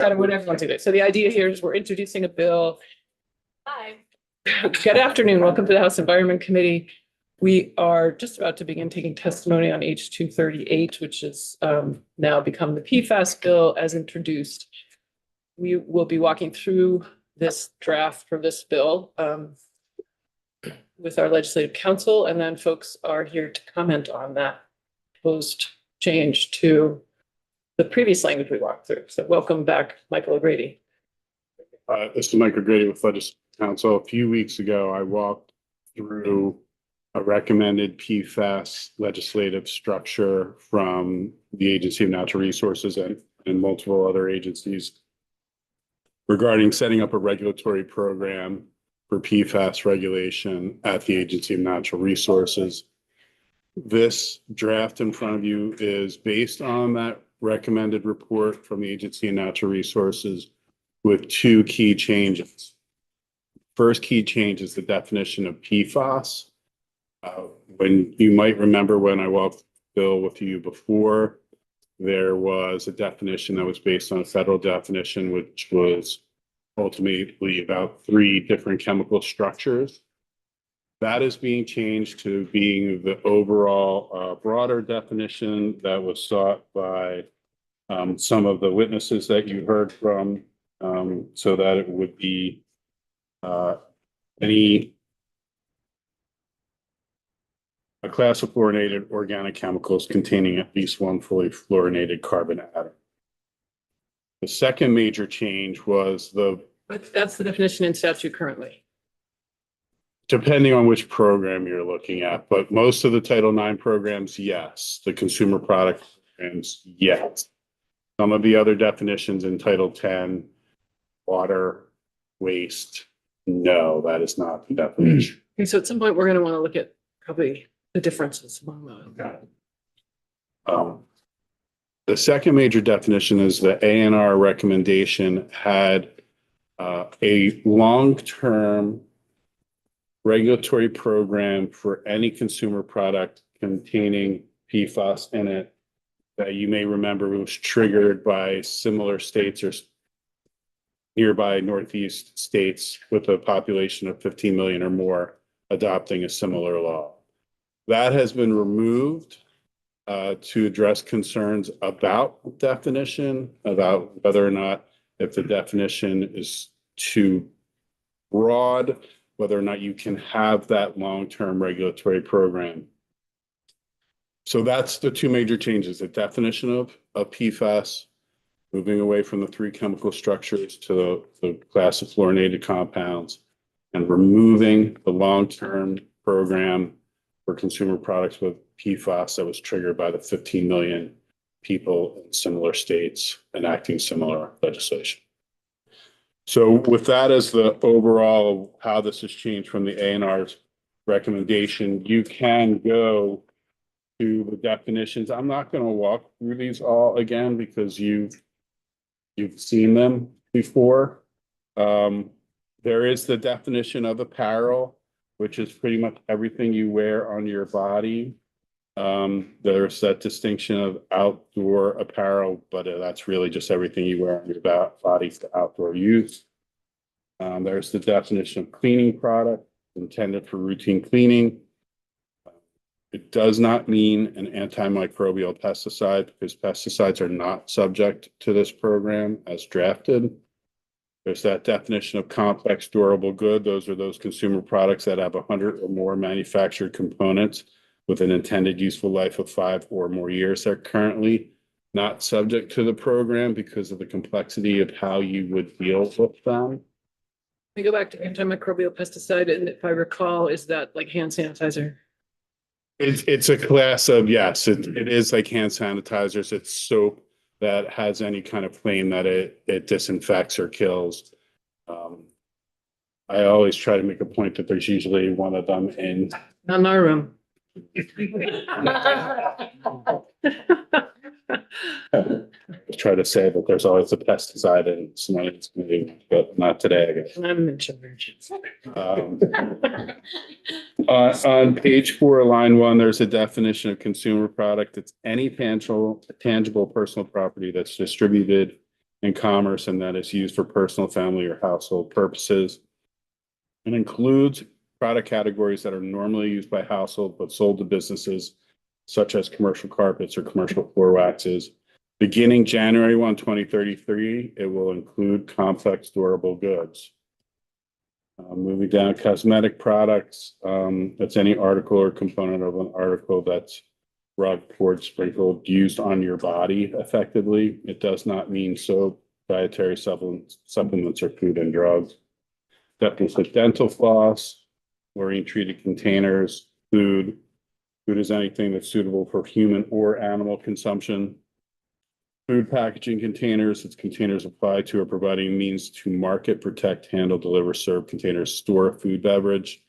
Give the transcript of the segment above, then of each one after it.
Whatever you want to do. So the idea here is we're introducing a bill. Hi. Good afternoon. Welcome to the House Environment Committee. We are just about to begin taking testimony on H238, which is now become the PFAS bill as introduced. We will be walking through this draft for this bill with our legislative counsel, and then folks are here to comment on that proposed change to the previous language we walked through. So welcome back, Michael O'Grady. This is Michael O'Grady with Legislative Counsel. A few weeks ago, I walked through a recommended PFAS legislative structure from the Agency of Natural Resources and multiple other agencies regarding setting up a regulatory program for PFAS regulation at the Agency of Natural Resources. This draft in front of you is based on that recommended report from the Agency of Natural Resources with two key changes. First key change is the definition of PFAS. When you might remember when I walked the bill with you before, there was a definition that was based on a federal definition, which was ultimately about 3 different chemical structures. That is being changed to being the overall broader definition that was sought by some of the witnesses that you heard from, so that it would be a class of fluorinated organic chemicals containing at least one fully fluorinated carbon atom. The second major change was But that's the definition in statute currently. Depending on which program you're looking at, but most of the Title IX programs, yes. The consumer product programs, yes. Some of the other definitions in Title X, water, waste, no, that is not the definition. Okay, so at some point, we're going to want to look at probably the differences among those. The second major definition is the ANR recommendation had a long-term regulatory program for any consumer product containing PFAS in it that you may remember was triggered by similar states or nearby Northeast states with a population of 15 million or more adopting a similar law. That has been removed to address concerns about definition, about whether or not if the definition is too broad, whether or not you can have that long-term regulatory program. So that's the 2 major changes: the definition of PFAS, moving away from the 3 chemical structures to the class of fluorinated compounds, and removing the long-term program for consumer products with PFAS that was triggered by the 15 million people in similar states enacting similar legislation. So with that as the overall how this has changed from the ANR's recommendation, you can go to the definitions. I'm not going to walk through these all again because you've seen them before. There is the definition of apparel, which is pretty much everything you wear on your body. There's that distinction of outdoor apparel, but that's really just everything you wear on your body for outdoor use. There's the definition of cleaning product intended for routine cleaning. It does not mean an antimicrobial pesticide because pesticides are not subject to this program as drafted. There's that definition of complex durable good. Those are those consumer products that have 100 or more manufactured components with an intended useful life of 5 or more years. They're currently not subject to the program because of the complexity of how you would deal with them. We go back to antimicrobial pesticide, and if I recall, is that like hand sanitizer? It's a class of, yes, it is like hand sanitizers. It's soap that has any kind of claim that it disinfects or kills. I always try to make a point that there's usually one of them in. Not in our room. Try to say that there's always a pesticide in somebody's committee, but not today, I guess. I'm in charge. On page 4, line 1, there's a definition of consumer product. It's any tangible personal property that's distributed in commerce and that is used for personal, family, or household purposes. It includes product categories that are normally used by household but sold to businesses such as commercial carpets or commercial floor waxes. Beginning January 1, 2033, it will include complex durable goods. Moving down, cosmetic products, that's any article or component of an article that's rubbed, poured, sprinkled, used on your body effectively. It does not mean soap, dietary supplements, or food and drugs. Definition of dental floss, fluorine treated containers, food. Food is anything that's suitable for human or animal consumption. Food packaging containers, it's containers applied to or providing means to market, protect, handle, deliver, serve containers, store food, beverage.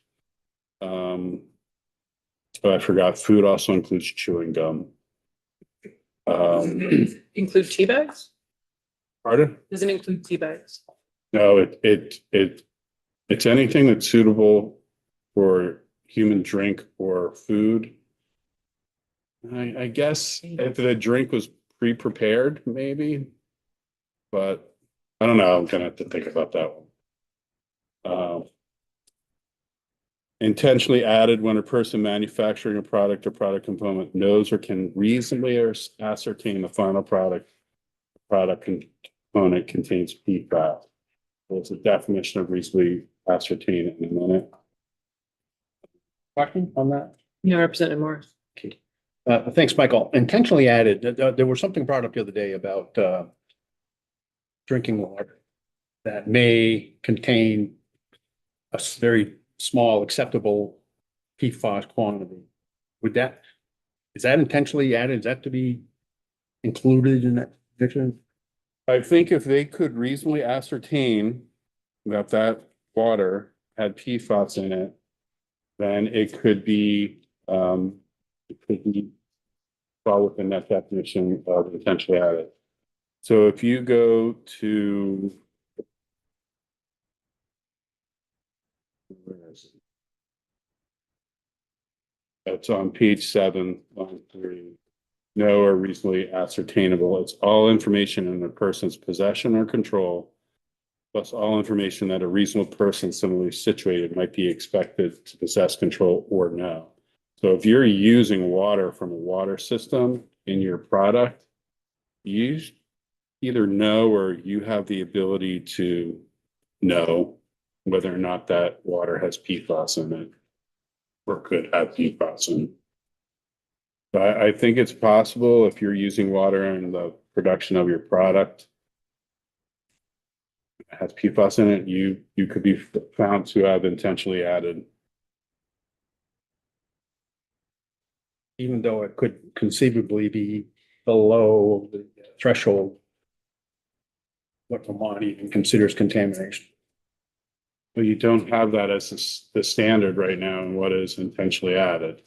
I forgot, food also includes chewing gum. Include tea bags? Pardon? Does it include tea bags? No, it's anything that's suitable for human drink or food. I guess if the drink was pre-prepared, maybe, but I don't know. I'm gonna have to think about that one. Intentionally added when a person manufacturing a product or product component knows or can reasonably ascertain the final product component contains PFAS. There's a definition of reasonably ascertain in a minute. Question on that? Yeah, Representative Morris. Thanks, Michael. Intentionally added, there was something brought up the other day about drinking water that may contain a very small acceptable PFAS quantity. Is that intentionally added? Is that to be included in that definition? I think if they could reasonably ascertain that that water had PFAS in it, then it could be fall within that definition of intentionally added. So if you go to where is it? It's on page 7, line 3. No or reasonably ascertainable. It's all information in a person's possession or control, plus all information that a reasonable person similarly situated might be expected to possess, control, or know. So if you're using water from a water system in your product, you either know or you have the ability to know whether or not that water has PFAS in it or could have PFAS in it. I think it's possible if you're using water in the production of your product, it has PFAS in it, you could be found to have intentionally added. Even though it could conceivably be below the threshold, what Vermont even considers contamination. But you don't have that as the standard right now in what is intentionally added.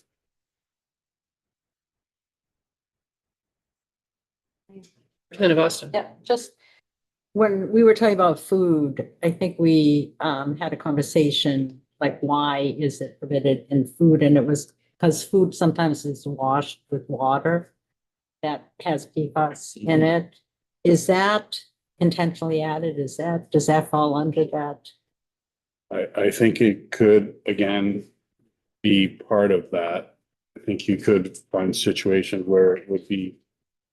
Representative Austin. Yeah, just when we were talking about food, I think we had a conversation, like, why is it permitted in food? And it was because food sometimes is washed with water that has PFAS in it. Is that intentionally added? Does that fall under that? I think it could, again, be part of that. I think you could find situations where it would be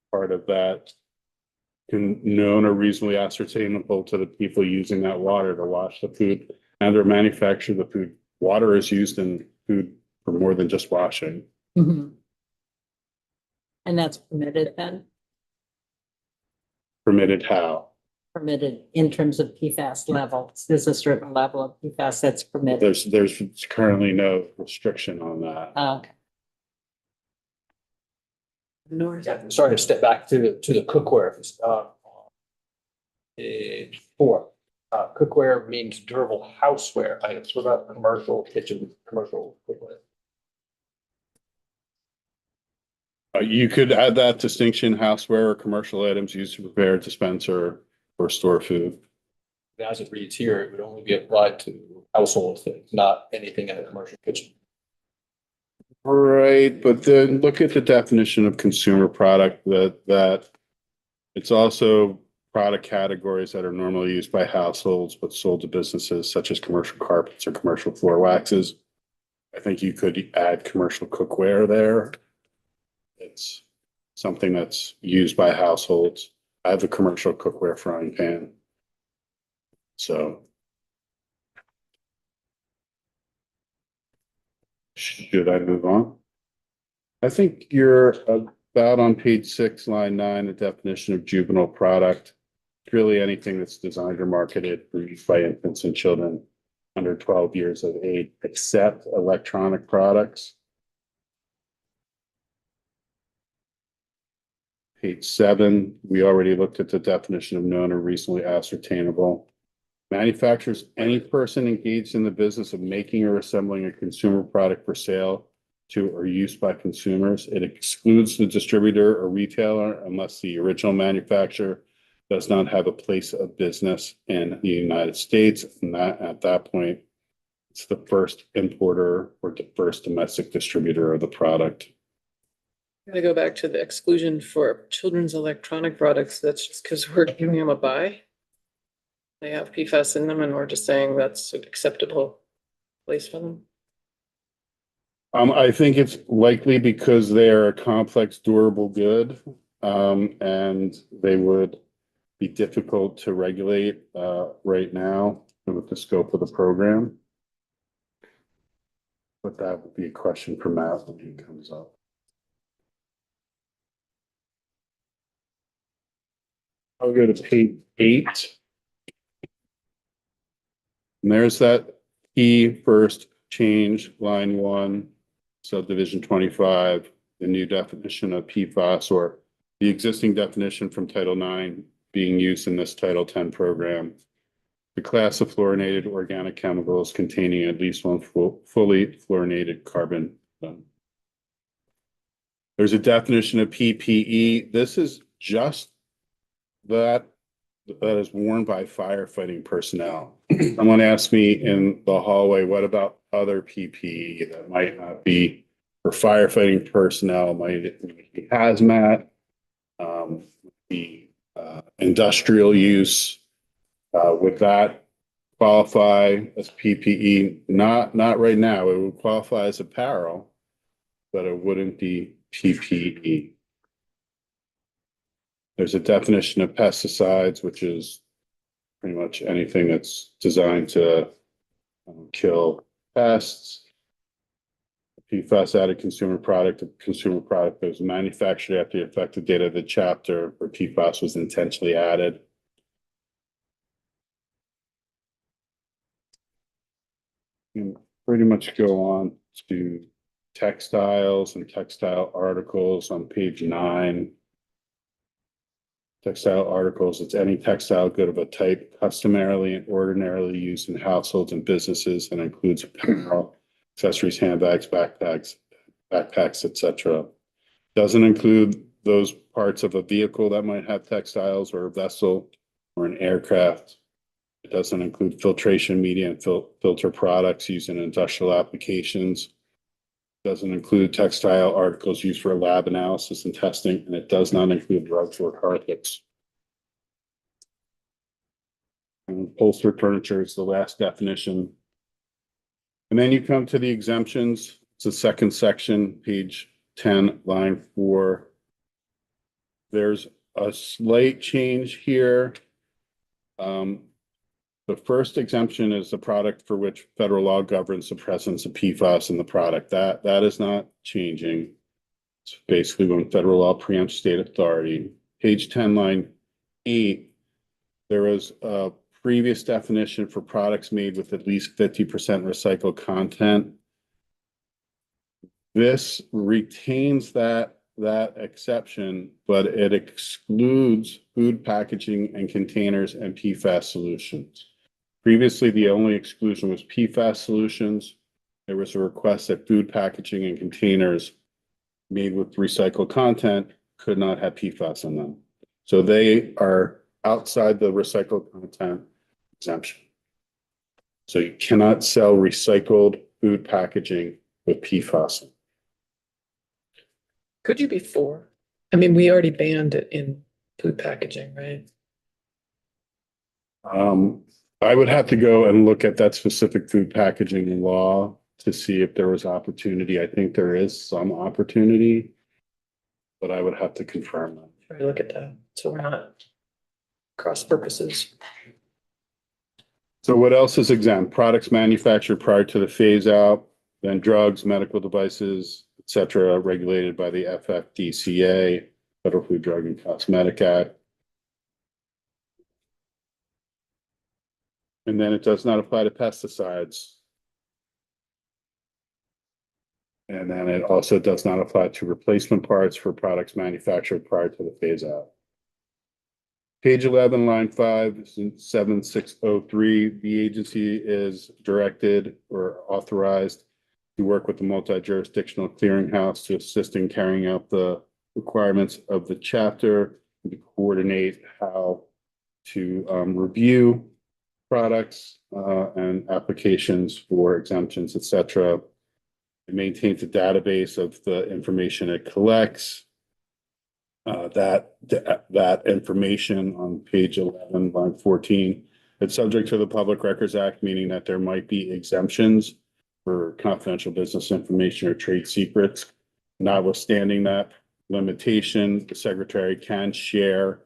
part of that. Known or reasonably ascertainable to the people using that water to wash the food and or manufacture the food. Water is used in food for more than just washing. Mhm. And that's permitted then? Permitted how? Permitted in terms of PFAS levels. There's a certain level of PFAS that's permitted. There's currently no restriction on that. Okay. Norris. Yeah, sorry to step back to the cookware. Page 4, cookware means durable houseware items. What about commercial kitchen, commercial cookware? You could add that distinction, houseware or commercial items used to prepare, dispense, or store food. As it reads here, it would only be applied to household things, not anything in a commercial kitchen. Right, but then look at the definition of consumer product that it's also product categories that are normally used by households but sold to businesses such as commercial carpets or commercial floor waxes. I think you could add commercial cookware there. It's something that's used by households. I have a commercial cookware frying pan. So should I move on? I think you're about on page 6, line 9, the definition of juvenile product. Really anything that's designed or marketed for use by infants and children under 12 years of age, except electronic products. Page 7, we already looked at the definition of known or reasonably ascertainable. Manufacturers, any person engaged in the business of making or assembling a consumer product for sale to or use by consumers. It excludes the distributor or retailer unless the original manufacturer does not have a place of business in the United States. And that at that point, it's the first importer or the first domestic distributor of the product. I'm gonna go back to the exclusion for children's electronic products. That's just because we're giving them a buy. They have PFAS in them and we're just saying that's an acceptable place for them. I think it's likely because they are a complex, durable good, and they would be difficult to regulate right now with the scope of the program. But that would be a question for Matt when he comes up. I'll go to page 8. And there's that key first change, line 1, subdivision 25, the new definition of PFAS, or the existing definition from Title IX being used in this Title 10 program. The class of fluorinated organic chemicals containing at least one fully fluorinated carbon. There's a definition of PPE. This is just that is worn by firefighting personnel. Someone asked me in the hallway, what about other PPE that might not be for firefighting personnel, might be hazmat, industrial use. Would that qualify as PPE? Not right now. It would qualify as apparel, but it wouldn't be PPE. There's a definition of pesticides, which is pretty much anything that's designed to kill pests. PFAS added consumer product, a consumer product that was manufactured after the effective date of the chapter where PFAS was intentionally added. You pretty much go on to textiles and textile articles on page 9. Textile articles, it's any textile good of a type customarily and ordinarily used in households and businesses and includes apparel, accessories, handbags, backpacks, etc. Doesn't include those parts of a vehicle that might have textiles or a vessel or an aircraft. It doesn't include filtration media and filter products used in industrial applications. Doesn't include textile articles used for lab analysis and testing, and it does not include rugs or carpets. And upholstered furniture is the last definition. And then you come to the exemptions. It's the second section, page 10, line 4. There's a slight change here. The first exemption is the product for which federal law governs the presence of PFAS in the product. That is not changing. It's basically when federal law preempts state authority. Page 10, line 8, there was a previous definition for products made with at least 50% recycled content. This retains that exception, but it excludes food packaging and containers and PFAS solutions. Previously, the only exclusion was PFAS solutions. There was a request that food packaging and containers made with recycled content could not have PFAS in them. So they are outside the recycled content exemption. So you cannot sell recycled food packaging with PFAS. Could you be for? I mean, we already banned it in food packaging, right? I would have to go and look at that specific food packaging law to see if there was opportunity. I think there is some opportunity, but I would have to confirm that. Try to look at that, so we're not cross purposes. So what else is exempt? Products manufactured prior to the phase out, then drugs, medical devices, et cetera, regulated by the FFDCA, Federal Food, Drug and Cosmetic Act. And then it does not apply to pesticides. And then it also does not apply to replacement parts for products manufactured prior to the phase out. Page 11, line 5, 7603, the agency is directed or authorized to work with the multi-jurisdictional clearinghouse to assist in carrying out the requirements of the chapter, and to coordinate how to review products and applications for exemptions, et cetera. It maintains a database of the information it collects. That information on page 11, line 14, it's subject to the Public Records Act, meaning that there might be exemptions for confidential business information or trade secrets. Notwithstanding that limitation, the secretary can share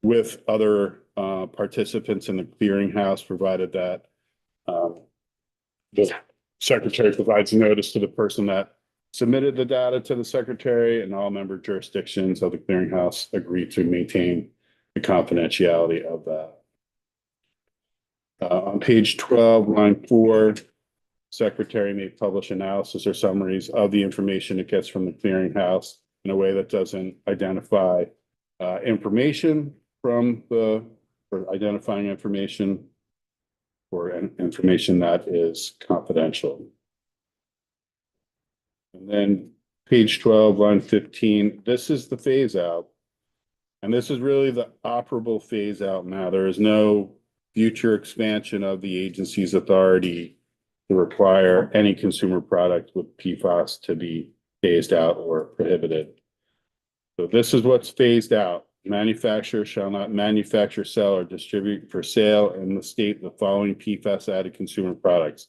with other participants in the clearinghouse, provided that the secretary provides notice to the person that submitted the data to the secretary, and all member jurisdictions of the clearinghouse agree to maintain the confidentiality of that. On page 12, line 4, secretary may publish analysis or summaries of the information it gets from the clearinghouse in a way that doesn't identify information from the, or identifying information or information that is confidential. And then page 12, line 15, this is the phase out. And this is really the operable phase out now. There is no future expansion of the agency's authority to require any consumer product with PFAS to be phased out or prohibited. So this is what's phased out. Manufacturer shall not manufacture, sell, or distribute for sale in the state the following PFAS added consumer products: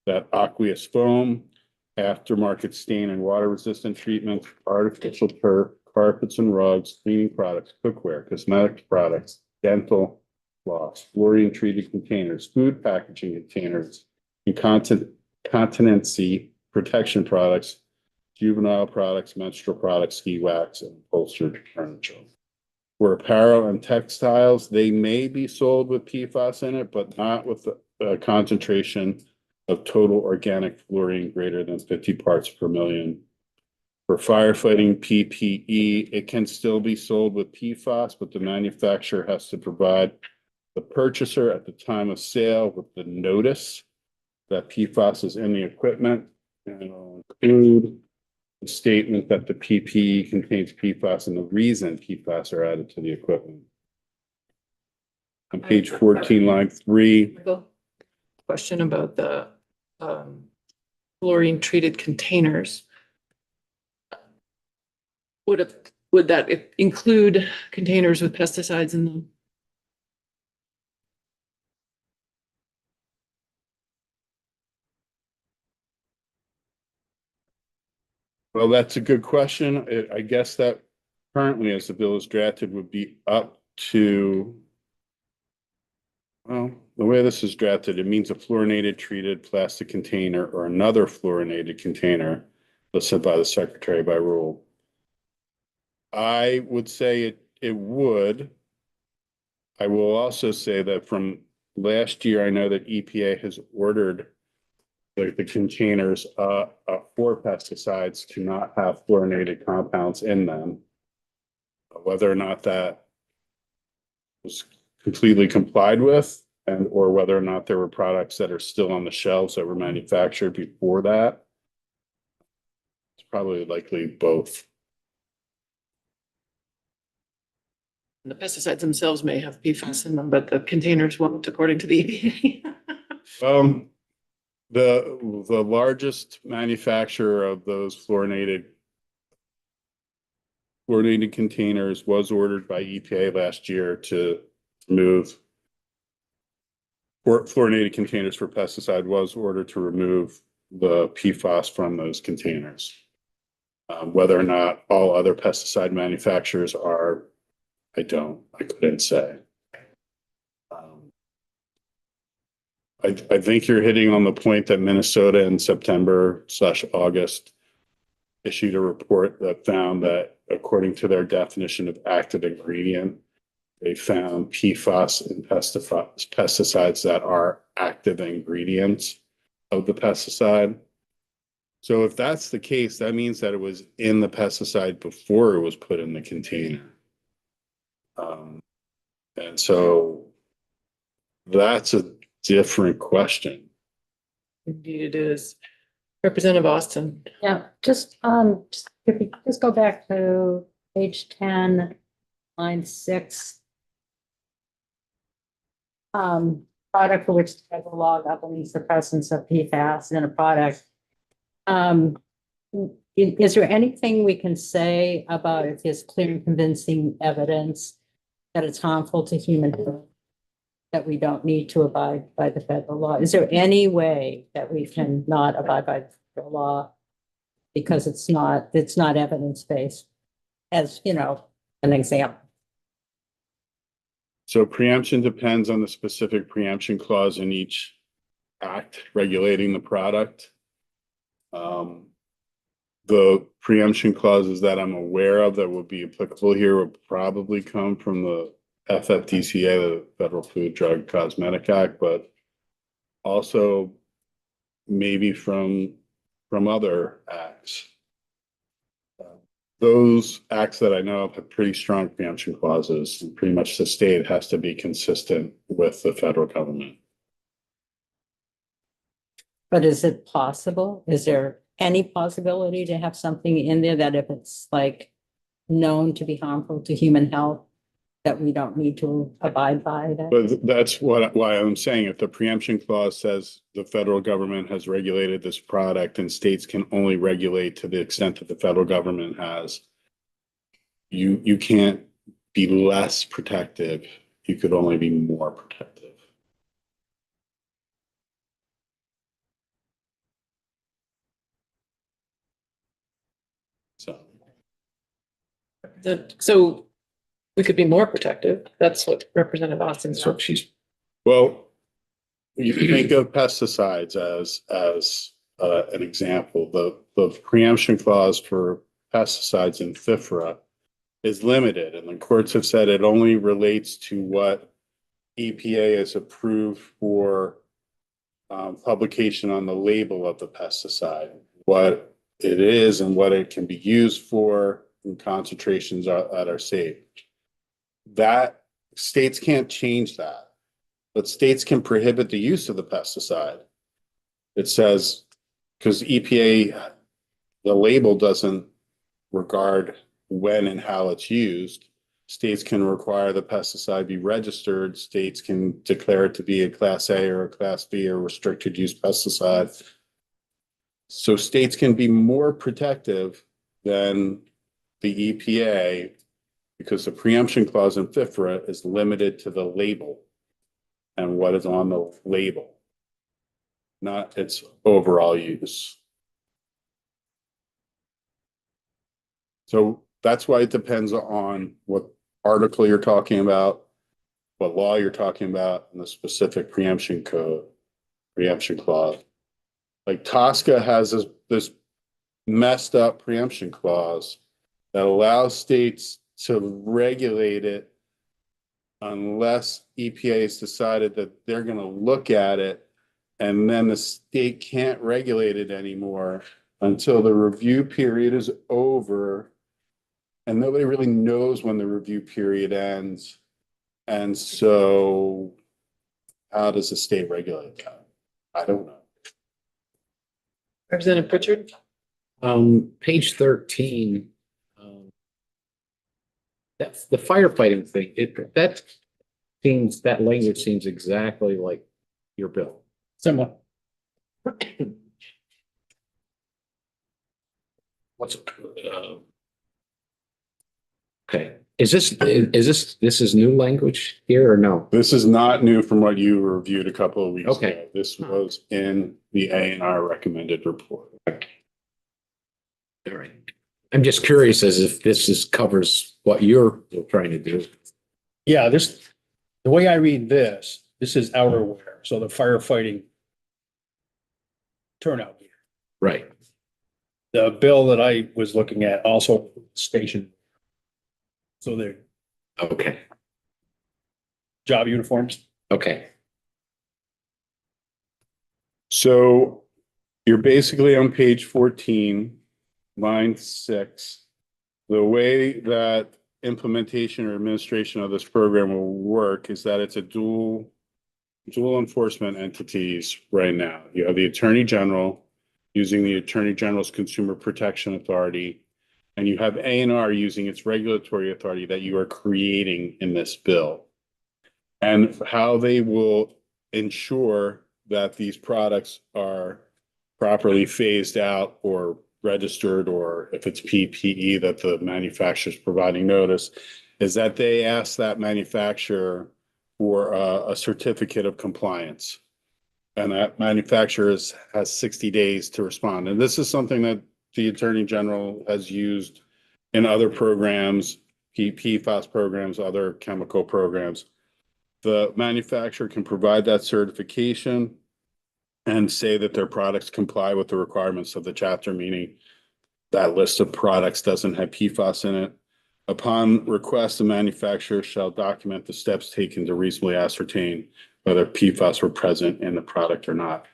that aqueous foam, aftermarket stain and water resistant treatments, artificial turf, carpets and rugs, cleaning products, cookware, cosmetic products, dental floss, fluorine treated containers, food packaging containers, and continency protection products, juvenile products, menstrual products, ski wax, and upholstered furniture. For apparel and textiles, they may be sold with PFAS in it, but not with a concentration of total organic fluorine greater than 50 parts per million. For firefighting PPE, it can still be sold with PFAS, but the manufacturer has to provide the purchaser at the time of sale with the notice that PFAS is in the equipment, and it'll include the statement that the PPE contains PFAS and the reason PFAS are added to the equipment. On page 14, line 3. Question about the fluorine treated containers. Would that include containers with pesticides in them? Well, that's a good question. I guess that currently, as the bill is drafted, would be up to, well, the way this is drafted, it means a fluorinated treated plastic container or another fluorinated container listed by the secretary by rule. I would say it would. I will also say that from last year, I know that EPA has ordered the containers for pesticides to not have fluorinated compounds in them. Whether or not that was completely complied with, and or whether or not there were products that are still on the shelves that were manufactured before that, it's probably likely both. The pesticides themselves may have PFAS in them, but the containers won't, according to the EPA. The largest manufacturer of those fluorinated containers was ordered by EPA last year to remove fluorinated containers for pesticide was ordered to remove the PFAS from those containers. Whether or not all other pesticide manufacturers are, I couldn't say. I think you're hitting on the point that Minnesota in September/August issued a report that found that according to their definition of active ingredient, they found PFAS in pesticides that are active ingredients of the pesticide. So if that's the case, that means that it was in the pesticide before it was put in the container. And so that's a different question. Indeed it is. Representative Austin. Yeah, if we just go back to page 10, line 6. Product for which the federal law governs the presence of PFAS in a product. Is there anything we can say about if there's clear and convincing evidence that it's harmful to human health, that we don't need to abide by the federal law? Is there any way that we can not abide by the federal law because it's not evidence-based, as, an example? So preemption depends on the specific preemption clause in each act regulating the product. The preemption clauses that I'm aware of that would be applicable here would probably come from the FFDCA, the Federal Food, Drug, Cosmetic Act, but also maybe from other acts. Those acts that I know of have pretty strong preemption clauses, and pretty much the state has to be consistent with the federal government. But is it possible? Is there any possibility to have something in there that if it's like known to be harmful to human health, that we don't need to abide by that? But that's why I'm saying if the preemption clause says the federal government has regulated this product and states can only regulate to the extent that the federal government has, you can't be less protective. You could only be more protective. So we could be more protective. That's what Representative Austin's. Well, you think of pesticides as an example. The preemption clause for pesticides in FIFRA is limited, and the courts have said it only relates to what EPA has approved for publication on the label of the pesticide, what it is and what it can be used for, and concentrations that are safe. That states can't change that, but states can prohibit the use of the pesticide. It says, because EPA, the label doesn't regard when and how it's used. States can require the pesticide be registered. States can declare it to be a Class A or a Class B or restricted use pesticide. So states can be more protective than the EPA because the preemption clause in FIFRA is limited to the label and what is on the label, not its overall use. So that's why it depends on what article you're talking about, what law you're talking about, and the specific preemption clause. Like TSCA has this messed up preemption clause that allows states to regulate it unless EPA has decided that they're going to look at it, and then the state can't regulate it anymore until the review period is over. And nobody really knows when the review period ends. And so how does the state regulate that? I don't know. Representative Pritchard. Page 13. That's the firefighting thing. That language seems exactly like your bill. Similar. What's Okay. Is this is new language here or no? This is not new from what you reviewed a couple of weeks Okay. ago. This was in the A&R recommended report. All right. I'm just curious as if covers what you're trying to do. Yeah, the way I read this is outerwear, so the firefighting turnout gear. Right. The bill that I was looking at also station. So they're Okay. job uniforms. Okay. So you're basically on page 14, line 6. The way that implementation or administration of this program will work is that it's a dual enforcement entities right now. You have the Attorney General using the Attorney General's Consumer Protection Authority, and you have A&R using its regulatory authority that you are creating in this bill. And how they will ensure that these products are properly phased out or registered, or if it's PPE that the manufacturer is providing notice, is that they ask that manufacturer for a certificate of compliance. And that manufacturer has 60 days to respond. And this is something that the Attorney General has used in other programs, PFAS programs, other chemical programs. The manufacturer can provide that certification and say that their products comply with the requirements of the chapter, meaning that list of products doesn't have PFAS in it. Upon request, the manufacturer shall document the steps taken to reasonably ascertain whether PFAS were present in the product or not.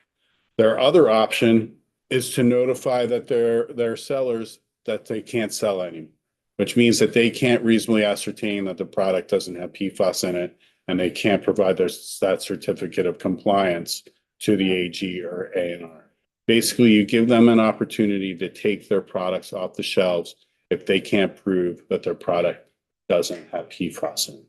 Their other option is to notify that their sellers that they can't sell any, which means that they can't reasonably ascertain that the product doesn't have PFAS in it, and they can't provide that certificate of compliance to the AG or A&R. Basically, you give them an opportunity to take their products off the shelves if they can't prove that their product doesn't have PFAS in it.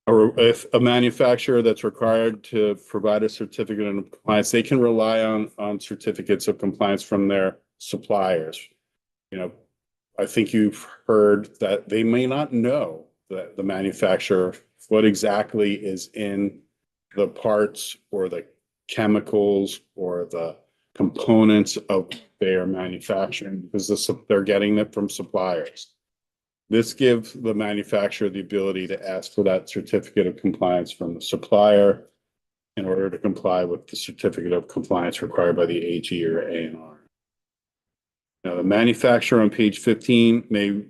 Or if a manufacturer that's required to provide a certificate of compliance, they can rely on certificates of compliance from their suppliers. You know, I think you've heard that they may not know that the manufacturer, what exactly is in the parts or the chemicals or the components of their manufacturing, because they're getting it from suppliers. This gives the manufacturer the ability to ask for that certificate of compliance from the supplier in order to comply with the certificate of compliance required by the AG or A&R. Now, the manufacturer on page 15 may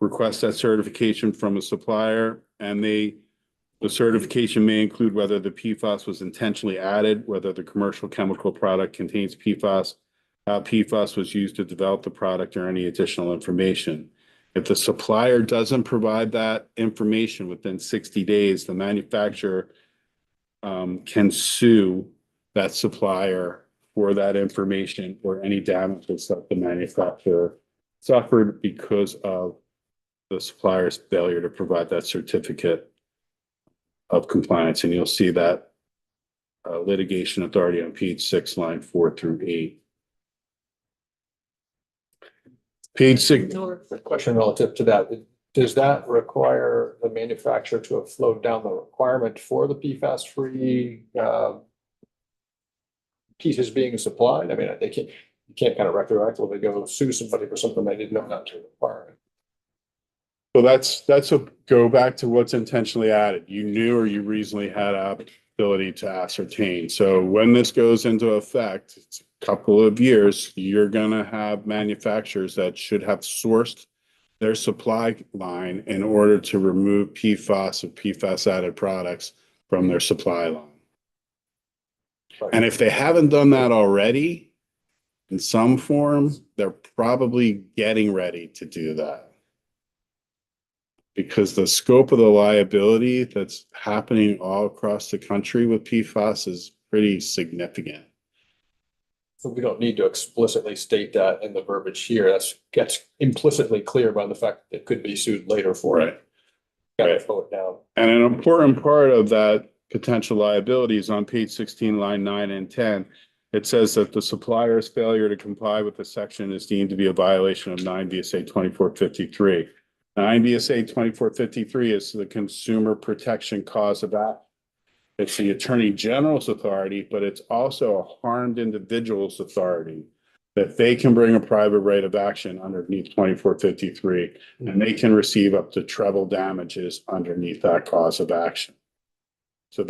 request that certification from a supplier, and the certification may include whether the PFAS was intentionally added, whether the commercial chemical product contains PFAS, how PFAS was used to develop the product, or any additional information. If the supplier doesn't provide that information within 60 days, the manufacturer can sue that supplier for that information or any damages that the manufacturer suffered because of the supplier's failure to provide that certificate of compliance. And you'll see that litigation authority on page 6, line 4 through 8. Page 6. A question relative to that. Does that require the manufacturer to have flowed down the requirement for the PFAS-free pieces being supplied? I mean, you can't kind of retroactively go sue somebody for something they didn't know not to require. So that's a go back to what's intentionally added. You knew or you reasonably had ability to ascertain. So when this goes into effect, it's a couple of years, you're gonna have manufacturers that should have sourced their supply line in order to remove PFAS and PFAS added products from their supply line. And if they haven't done that already in some form, they're probably getting ready to do that. Because the scope of the liability that's happening all across the country with PFAS is pretty significant. So we don't need to explicitly state that in the verbiage here. Gets implicitly clear by the fact that it could be sued later for it. Got to slow it down. And an important part of that potential liability is on page 16, line 9 and 10. it says that the supplier's failure to comply with the section is deemed to be a violation of 9 VSA 2453. 9 VSA 2453 is the consumer protection cause of action. It's the Attorney General's authority, but it's also a harmed individual's authority that they can bring a private right of action underneath 2453, and they can receive up to treble damages underneath that cause of action. So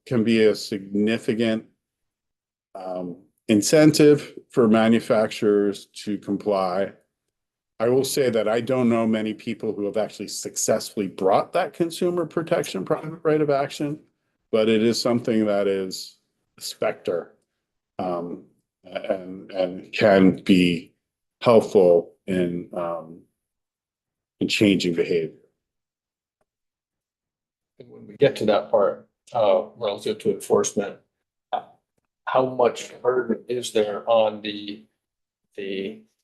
can be a significant incentive for manufacturers to comply. I will say that I don't know many people who have actually successfully brought that consumer protection private right of action, but it is something that is a specter, and can be helpful in changing behavior. And when we get to that part, relative to enforcement, how much burden is there on the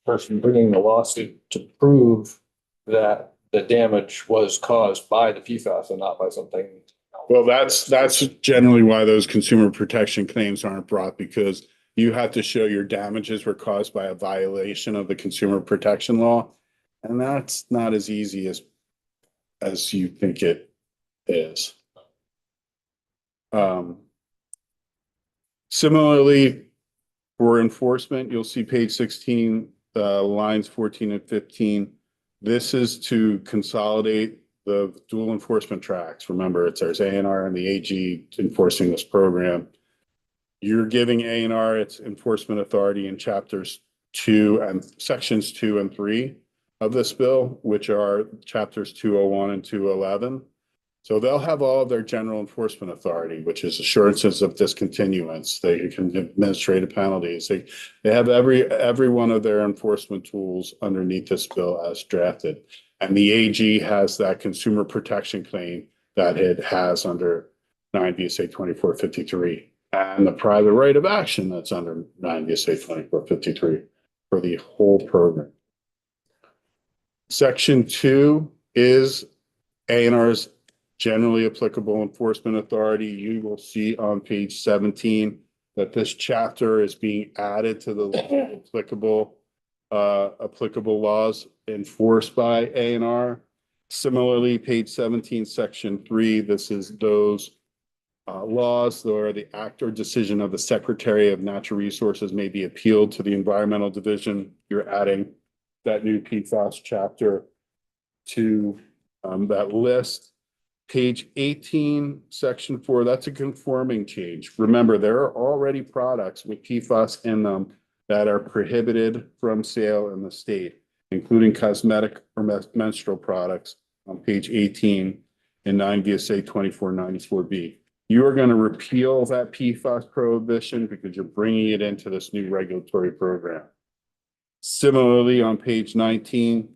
person bringing the lawsuit to prove that the damage was caused by the PFAS and not by something? Well, that's generally why those consumer protection claims aren't brought, because you have to show your damages were caused by a violation of the consumer protection law. And that's not as easy as you think it is. Similarly, for enforcement, you'll see page 16, lines 14 and 15. This is to consolidate the dual enforcement tracks. Remember, there's ANR and the AG enforcing this program. You're giving ANR its enforcement authority in chapters 2 and sections 2 and 3 of this bill, which are chapters 201 and 211. So they'll have all of their general enforcement authority, which is assurances of discontinuance. They can give administrative penalties. They have every one of their enforcement tools underneath this bill as drafted. And the AG has that consumer protection claim that it has under 9 VSA 2453 and the private right of action that's under 9 VSA 2453 for the whole program. Section 2 is ANR's generally applicable enforcement authority. You will see on page 17 that this chapter is being added to the applicable laws enforced by ANR. Similarly, page 17, section 3, this is those laws where the act or decision of the Secretary of Natural Resources may be appealed to the Environmental Division. You're adding that new PFAS chapter to that list. Page 18, section 4, that's a conforming change. Remember, there are already products with PFAS in them that are prohibited from sale in the state, including cosmetic or menstrual products on page 18 in 9 VSA 2494B. You are going to repeal that PFAS prohibition because you're bringing it into this new regulatory program. Similarly, on page 19,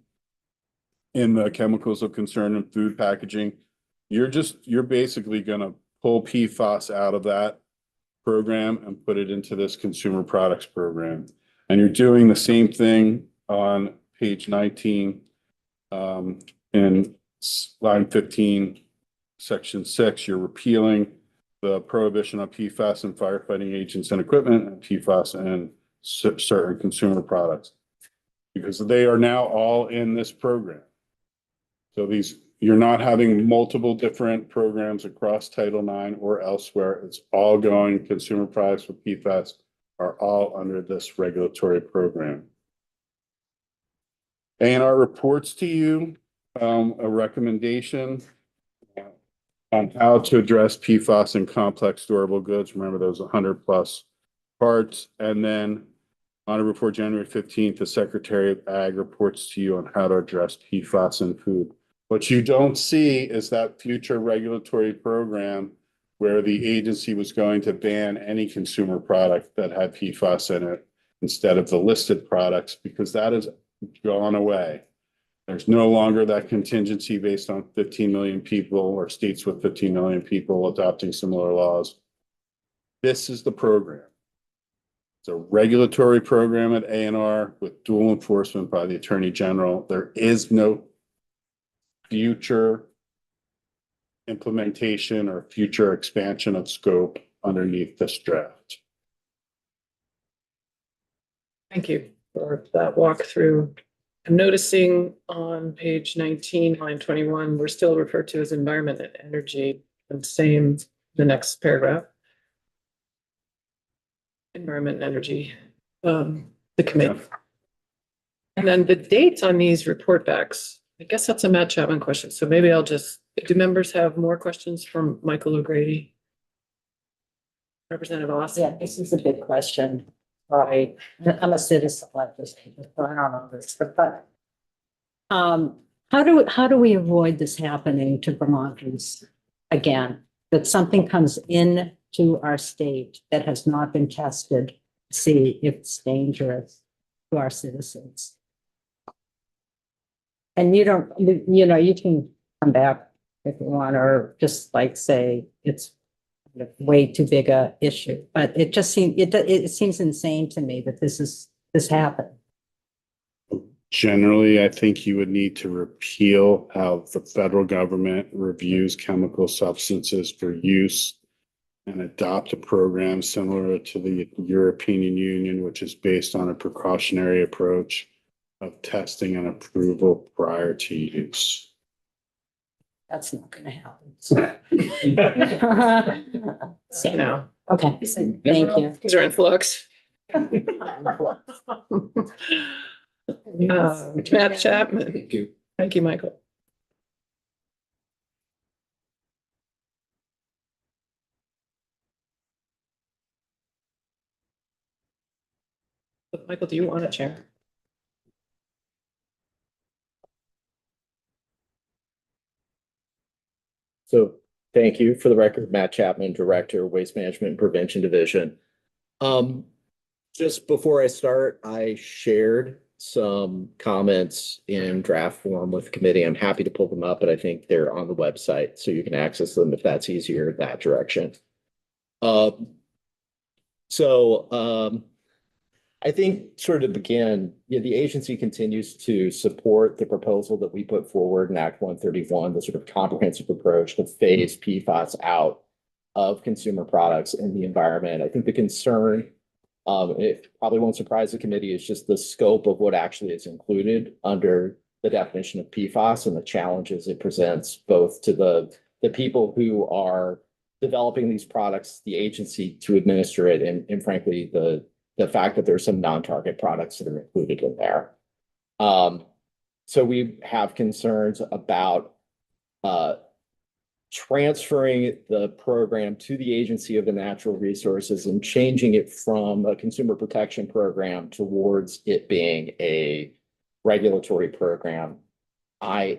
in the chemicals of concern in food packaging, you're basically going to pull PFAS out of that program and put it into this consumer products program. And you're doing the same thing on page 19 in line 15, section 6. You're repealing the prohibition on PFAS and firefighting agents and equipment and PFAS and certain consumer products because they are now all in this program. So you're not having multiple different programs across Title IX or elsewhere. It's all going, consumer products with PFAS are all under this regulatory program. ANR reports to you a recommendation on how to address PFAS in complex durable goods. Remember, those 100+ parts. And then on or before January 15th, the Secretary of Ag reports to you on how to address PFAS in food. What you don't see is that future regulatory program where the agency was going to ban any consumer product that had PFAS in it instead of the listed products, because that has gone away. There's no longer that contingency based on 15 million people or states with 15 million people adopting similar laws. This is the program. It's a regulatory program at ANR with dual enforcement by the Attorney General. There is no future implementation or future expansion of scope underneath this draft. Thank you for that walkthrough. I'm noticing on page 19, line 21, we're still referred to as environment and energy, and same the next paragraph. Environment and energy, the committee. And then the dates on these report backs, I guess that's a Matt Chapman question, so maybe I'll just, do members have more questions from Michael O'Grady? Representative Austin? Yeah, this is a big question, right? I'm a citizen legislator, so I don't know this, but how do we avoid this happening to Vermonters again? That something comes in to our state that has not been tested, to see if it's dangerous to our citizens. And you don't, you know, you can come back if you want, or just like say it's way too big a issue, but it just seems, it seems insane to me that this happened. Generally, I think you would need to repeal how the federal government reviews chemical substances for use and adopt a program similar to the European Union, which is based on a precautionary approach of testing and approval prior to use. That's not gonna happen. You know, Okay, thank you. these are in flux. Matt Chapman. Thank you. Thank you, Michael. Michael, do you want a chair? So thank you. For the record, Matt Chapman, Director, Waste Management and Prevention Division. Just before I start, I shared some comments in draft form with the committee. I'm happy to pull them up, but I think they're on the website, so you can access them if that's easier that direction. I think sort of to begin, the agency continues to support the proposal that we put forward in Act 131, the sort of comprehensive approach to phase PFAS out of consumer products in the environment. I think the concern, it probably won't surprise the committee, is just the scope of what actually is included under the definition of PFAS and the challenges it presents both to the people who are developing these products, the agency to administer it, and frankly, the fact that there's some non-target products that are included in there. So we have concerns about transferring the program to the Agency of the Natural Resources and changing it from a consumer protection program towards it being a regulatory program. I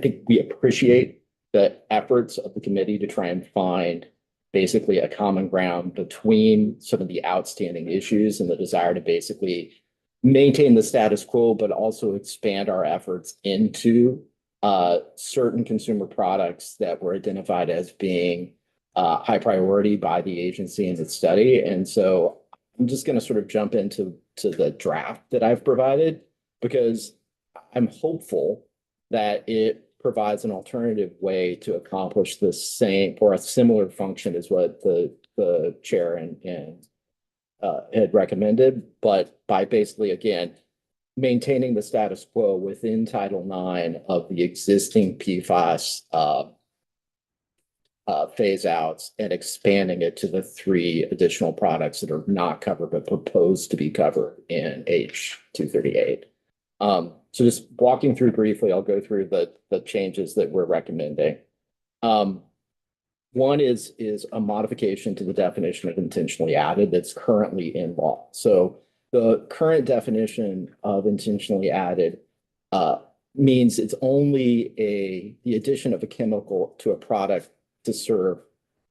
think we appreciate the efforts of the committee to try and find basically a common ground between some of the outstanding issues and the desire to basically maintain the status quo, but also expand our efforts into certain consumer products that were identified as being high priority by the agency in its study. And so I'm just going to sort of jump into the draft that I've provided, because I'm hopeful that it provides an alternative way to accomplish the same or a similar function as what the chair and had recommended, but by basically, again, maintaining the status quo within Title IX of the existing PFAS phase outs and expanding it to the 3 additional products that are not covered but proposed to be covered in H238. So just walking through briefly, I'll go through the changes that we're recommending. One is a modification to the definition of intentionally added that's currently in law. So the current definition of intentionally added means it's only the addition of a chemical to a product to serve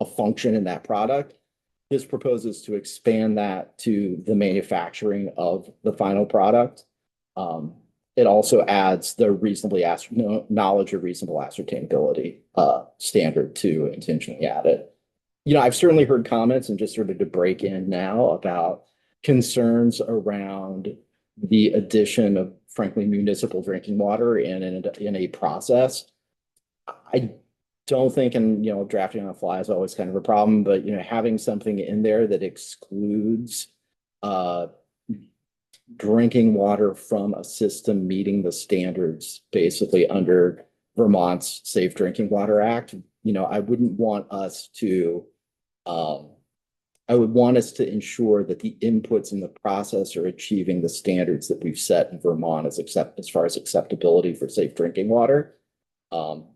a function in that product. This proposes to expand that to the manufacturing of the final product. It also adds the knowledge of reasonable ascertainability standard to intentionally added. I've certainly heard comments, and just sort of to break in now, about concerns around the addition of, frankly, municipal drinking water in a process. I don't think, and drafting on the fly is always kind of a problem, but having something in there that excludes drinking water from a system meeting the standards basically under Vermont's Safe Drinking Water Act. You know, I wouldn't want us to, I would want us to ensure that the inputs in the process are achieving the standards that we've set in Vermont as far as acceptability for safe drinking water,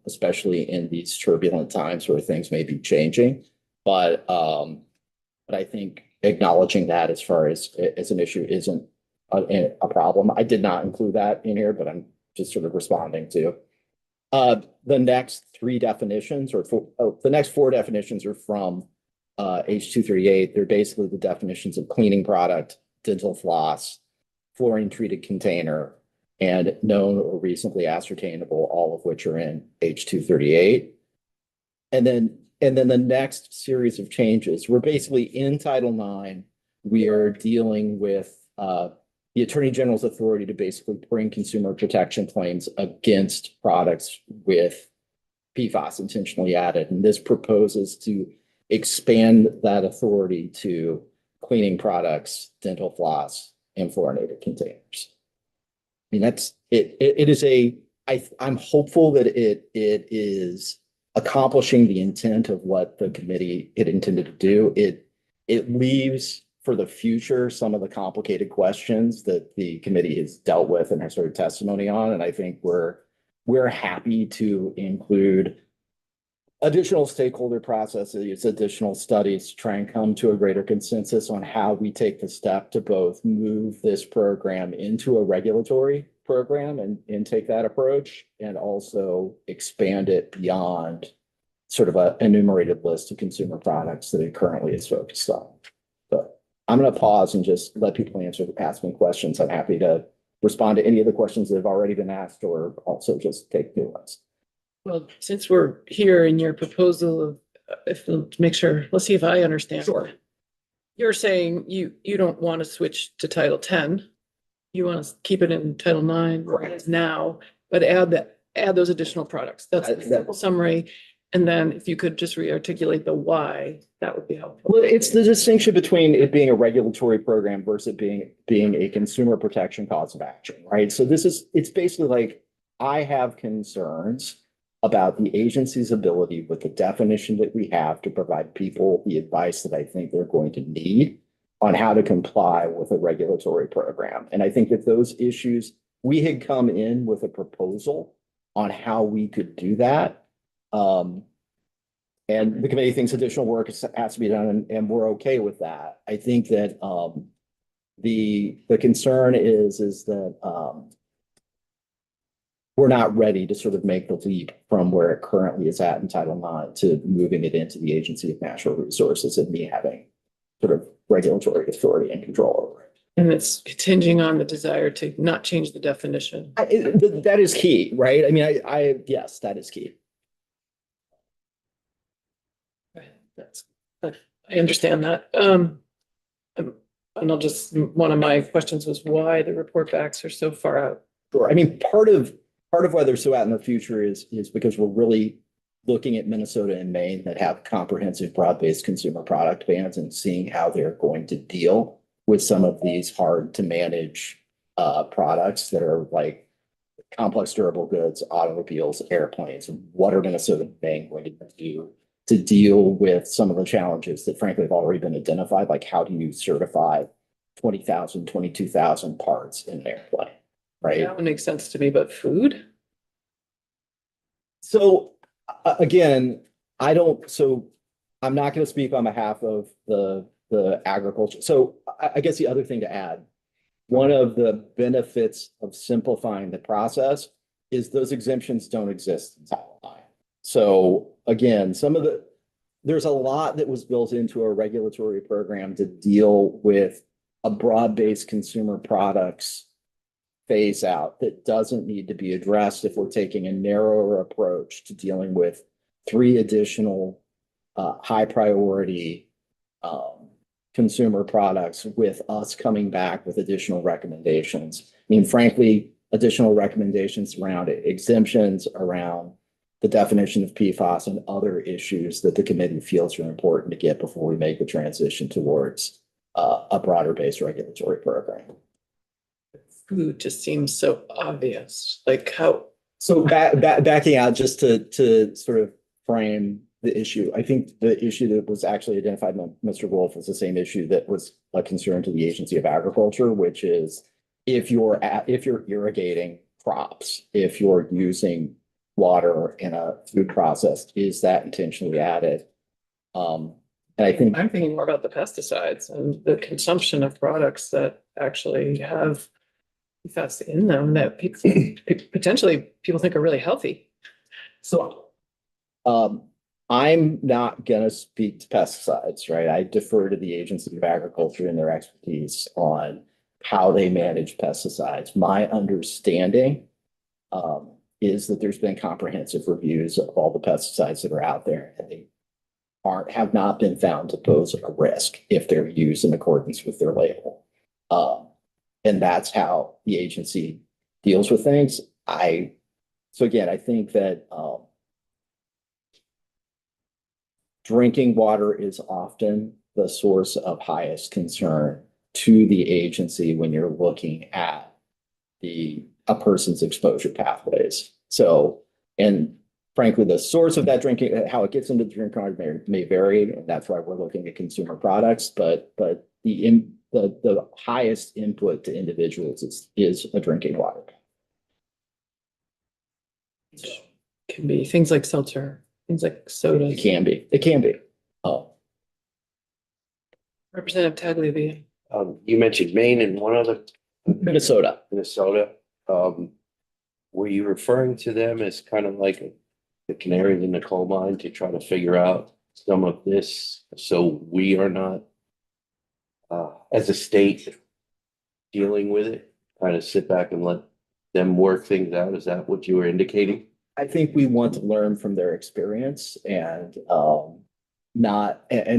especially in these turbulent times where things may be changing. But I think acknowledging that as far as an issue isn't a problem. I did not include that in here, but I'm just sort of responding to. The next three definitions the next four definitions are from H238. They're basically the definitions of cleaning product, dental floss, fluorine treated container, and known or reasonably ascertainable, all of which are in H238. And then the next series of changes, we're basically in Title IX, we are dealing with the Attorney General's authority to basically bring consumer protection claims against products with PFAS intentionally added. And this proposes to expand that authority to cleaning products, dental floss, and fluorinated containers. I mean, that's it. It is I'm hopeful that it is accomplishing the intent of what the committee had intended to do. It leaves for the future some of the complicated questions that the committee has dealt with and has heard testimony on. And I think we're happy to include additional stakeholder processes, additional studies to try and come to a greater consensus on how we take the step to both move this program into a regulatory program and take that approach, and also expand it beyond sort of an enumerated list of consumer products that it currently is focused on. But I'm going to pause and just let people ask me questions. I'm happy to respond to any of the questions that have already been asked, or also just take new ones. Well, since we're here in your proposal of, to make sure, let's see if I understand. Sure. You're saying you don't want to switch to Title 10. You want to keep it in Title 9 where it is now, but add those additional products. That's the simple summary. And then if you could just re-articulate the why, that would be helpful. Well, it's the distinction between it being a regulatory program versus it being a consumer protection cause of action, right? So it's basically like, I have concerns about the agency's ability with the definition that we have to provide people the advice that I think they're going to need on how to comply with a regulatory program. And I think that those issues, we had come in with a proposal on how we could do that. And the committee thinks additional work has to be done, and we're okay with that. I think that the concern is that we're not ready to sort of make the leap from where it currently is at in Title IX to moving it into the Agency of Natural Resources and me having sort of regulatory authority and control over it. And it's contingent on the desire to not change the definition. That is key, right? I mean, yes, that is key. I understand that. And I'll just, one of my questions was why the report backs are so far out. Sure. I mean, part of why they're so out in the future is because we're really looking at Minnesota and Maine that have comprehensive broad-based consumer product bans and seeing how they're going to deal with some of these hard to manage products that are like complex durable goods, automobiles, airplanes. What are Minnesota and Maine going to do to deal with some of the challenges that frankly have already been identified? Like, how do you certify 20,000, 22,000 parts in an airplane, right? That would make sense to me, but food? So again, I'm not going to speak on behalf of the agriculture. So I guess the other thing to add, one of the benefits of simplifying the process is those exemptions don't exist in Title IX. So again, there's a lot that was built into a regulatory program to deal with a broad-based consumer products phase out that doesn't need to be addressed if we're taking a narrower approach to dealing with three additional high priority consumer products, with us coming back with additional recommendations. I mean, frankly, additional recommendations around exemptions, around the definition of PFAS, and other issues that the committee feels are important to get before we make the transition towards a broader based regulatory program. food just seems so obvious, like how, So backing out just to sort of frame the issue, I think the issue that was actually identified by Mr. Wolf was the same issue that was a concern to the Agency of Agriculture, which is if you're irrigating crops, if you're using water in a food process, is that intentionally added? And I think I'm thinking more about the pesticides and the consumption of products that actually have PFAS in them that potentially people think are really healthy. so. I'm not gonna speak to pesticides, right? I defer to the Agency of Agriculture and their expertise on how they manage pesticides. My understanding is that there's been comprehensive reviews of all the pesticides that are out there, and they have not been found to pose a risk if they're used in accordance with their label. And that's how the agency deals with things. So again, I think that drinking water is often the source of highest concern to the agency when you're looking at a person's exposure pathways. So, and frankly, the source of that drinking, how it gets into the drinking water may vary, and that's why we're looking at consumer products. But the highest input to individuals is a drinking water. Can be things like seltzer, things like sodas. It can be. It can be. Oh, Representative Tagliavia. You mentioned Maine and one other, Minnesota. Minnesota. Were you referring to them as kind of like the canaries in the coal mine to try to figure out some of this so we are not, as a state, dealing with it? Kind of sit back and let them work things out? Is that what you were indicating? I think we want to learn from their experience and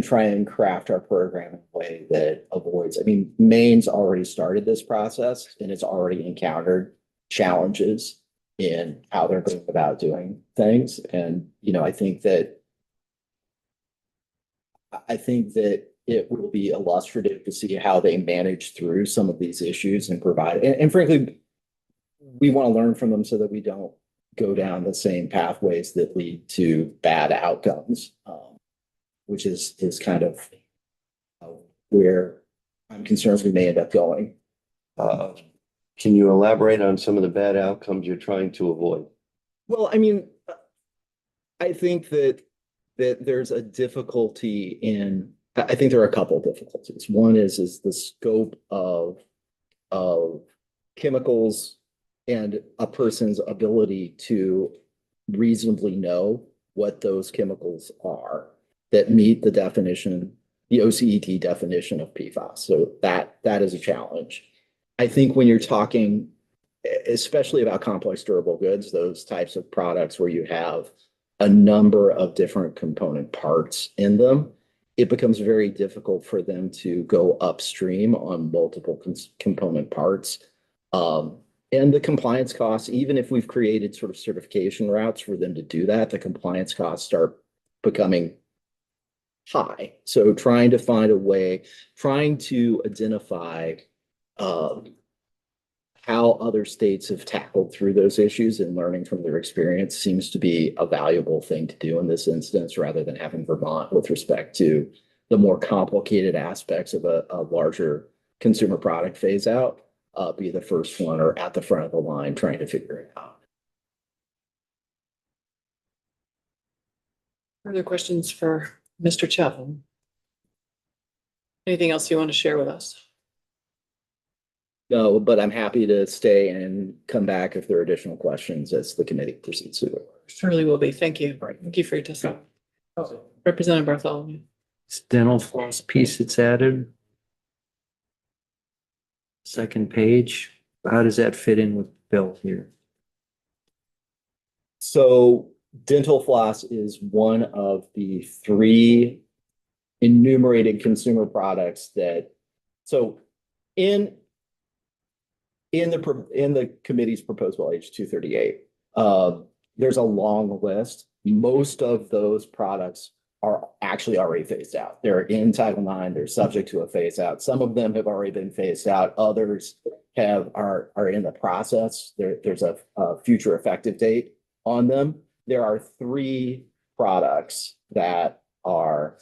try and craft our program in a way that avoids. I mean, Maine's already started this process and it's already encountered challenges in how they're going about doing things. And, I think that it will be illustrative to see how they manage through some of these issues and provide, and frankly, we want to learn from them so that we don't go down the same pathways that lead to bad outcomes, which is kind of where I'm concerned we may end up going. Can you elaborate on some of the bad outcomes you're trying to avoid? Well, I mean, I think that there's a difficulty in, I think there are a couple of difficulties. One is the scope of chemicals and a person's ability to reasonably know what those chemicals are that meet the definition, the OCET definition of PFAS. So that is a challenge. I think when you're talking, especially about complex durable goods, those types of products where you have a number of different component parts in them, it becomes very difficult for them to go upstream on multiple component parts. And the compliance costs, even if we've created sort of certification routes for them to do that, the compliance costs start becoming high. So trying to find a way, trying to identify how other states have tackled through those issues and learning from their experience seems to be a valuable thing to do in this instance, rather than having Vermont with respect to the more complicated aspects of a larger consumer product phase out. Be the first one or at the front of the line trying to figure it out. Further questions for Mr. Chapman? Anything else you want to share with us? No, but I'm happy to stay and come back if there are additional questions as the committee proceeds through it. Surely will be. Thank you. Thank you for your testimony. Representative Bartholomew. Dental floss piece that's added. Second page, how does that fit in with the bill here? So dental floss is one of the 3 enumerated consumer products that, so in the committee's proposed bill H238, there's a long list. Most of those products are actually already phased out. They're in Title IX, they're subject to a phase out. Some of them have already been phased out. Others are in the process. There's a future effective date on them. There are 3 products that are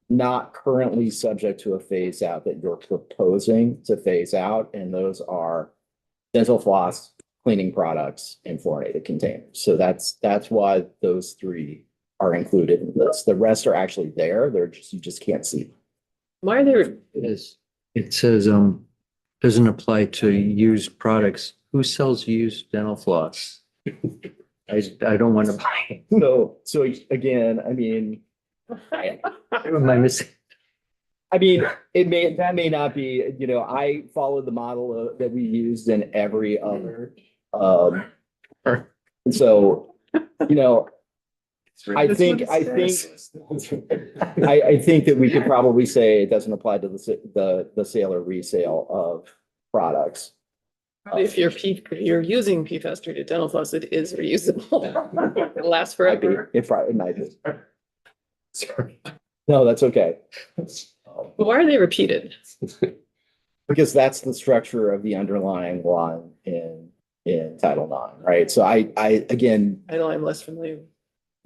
not currently subject to a phase out that you're proposing to phase out, and those are dental floss, cleaning products, and fluorinated containers. So that's why those 3 are included in this. The rest are actually there. You just can't see them. Why are there, It is. It says, doesn't apply to used products. Who sells used dental floss? I don't want to buy. So again, I mean, Am I missing? that may not be, I follow the model that we used in every other. And so, I think that we could probably say it doesn't apply to the sale or resale of products. if you're using PFAS treated dental floss, it is reusable. It lasts forever. It might be. Sorry. No, that's okay. But why are they repeated? Because that's the structure of the underlying one in Title IX, right? So I again, I know I'm less familiar.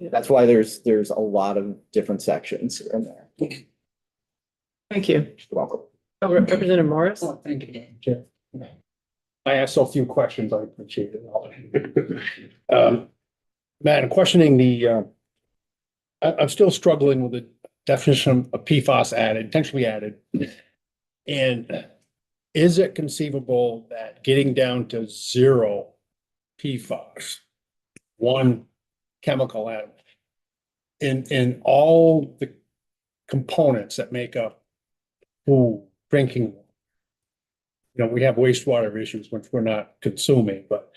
that's why there's a lot of different sections in there. Thank you. You're welcome. Oh, Representative Morris? Thank you. I asked so few questions, I appreciate it. Matt, I'm questioning I'm still struggling with the definition of PFAS added, intentionally added. And is it conceivable that getting down to 0 PFAS, 1 chemical atom, in all the components that make up food, drinking, we have wastewater issues which we're not consuming, but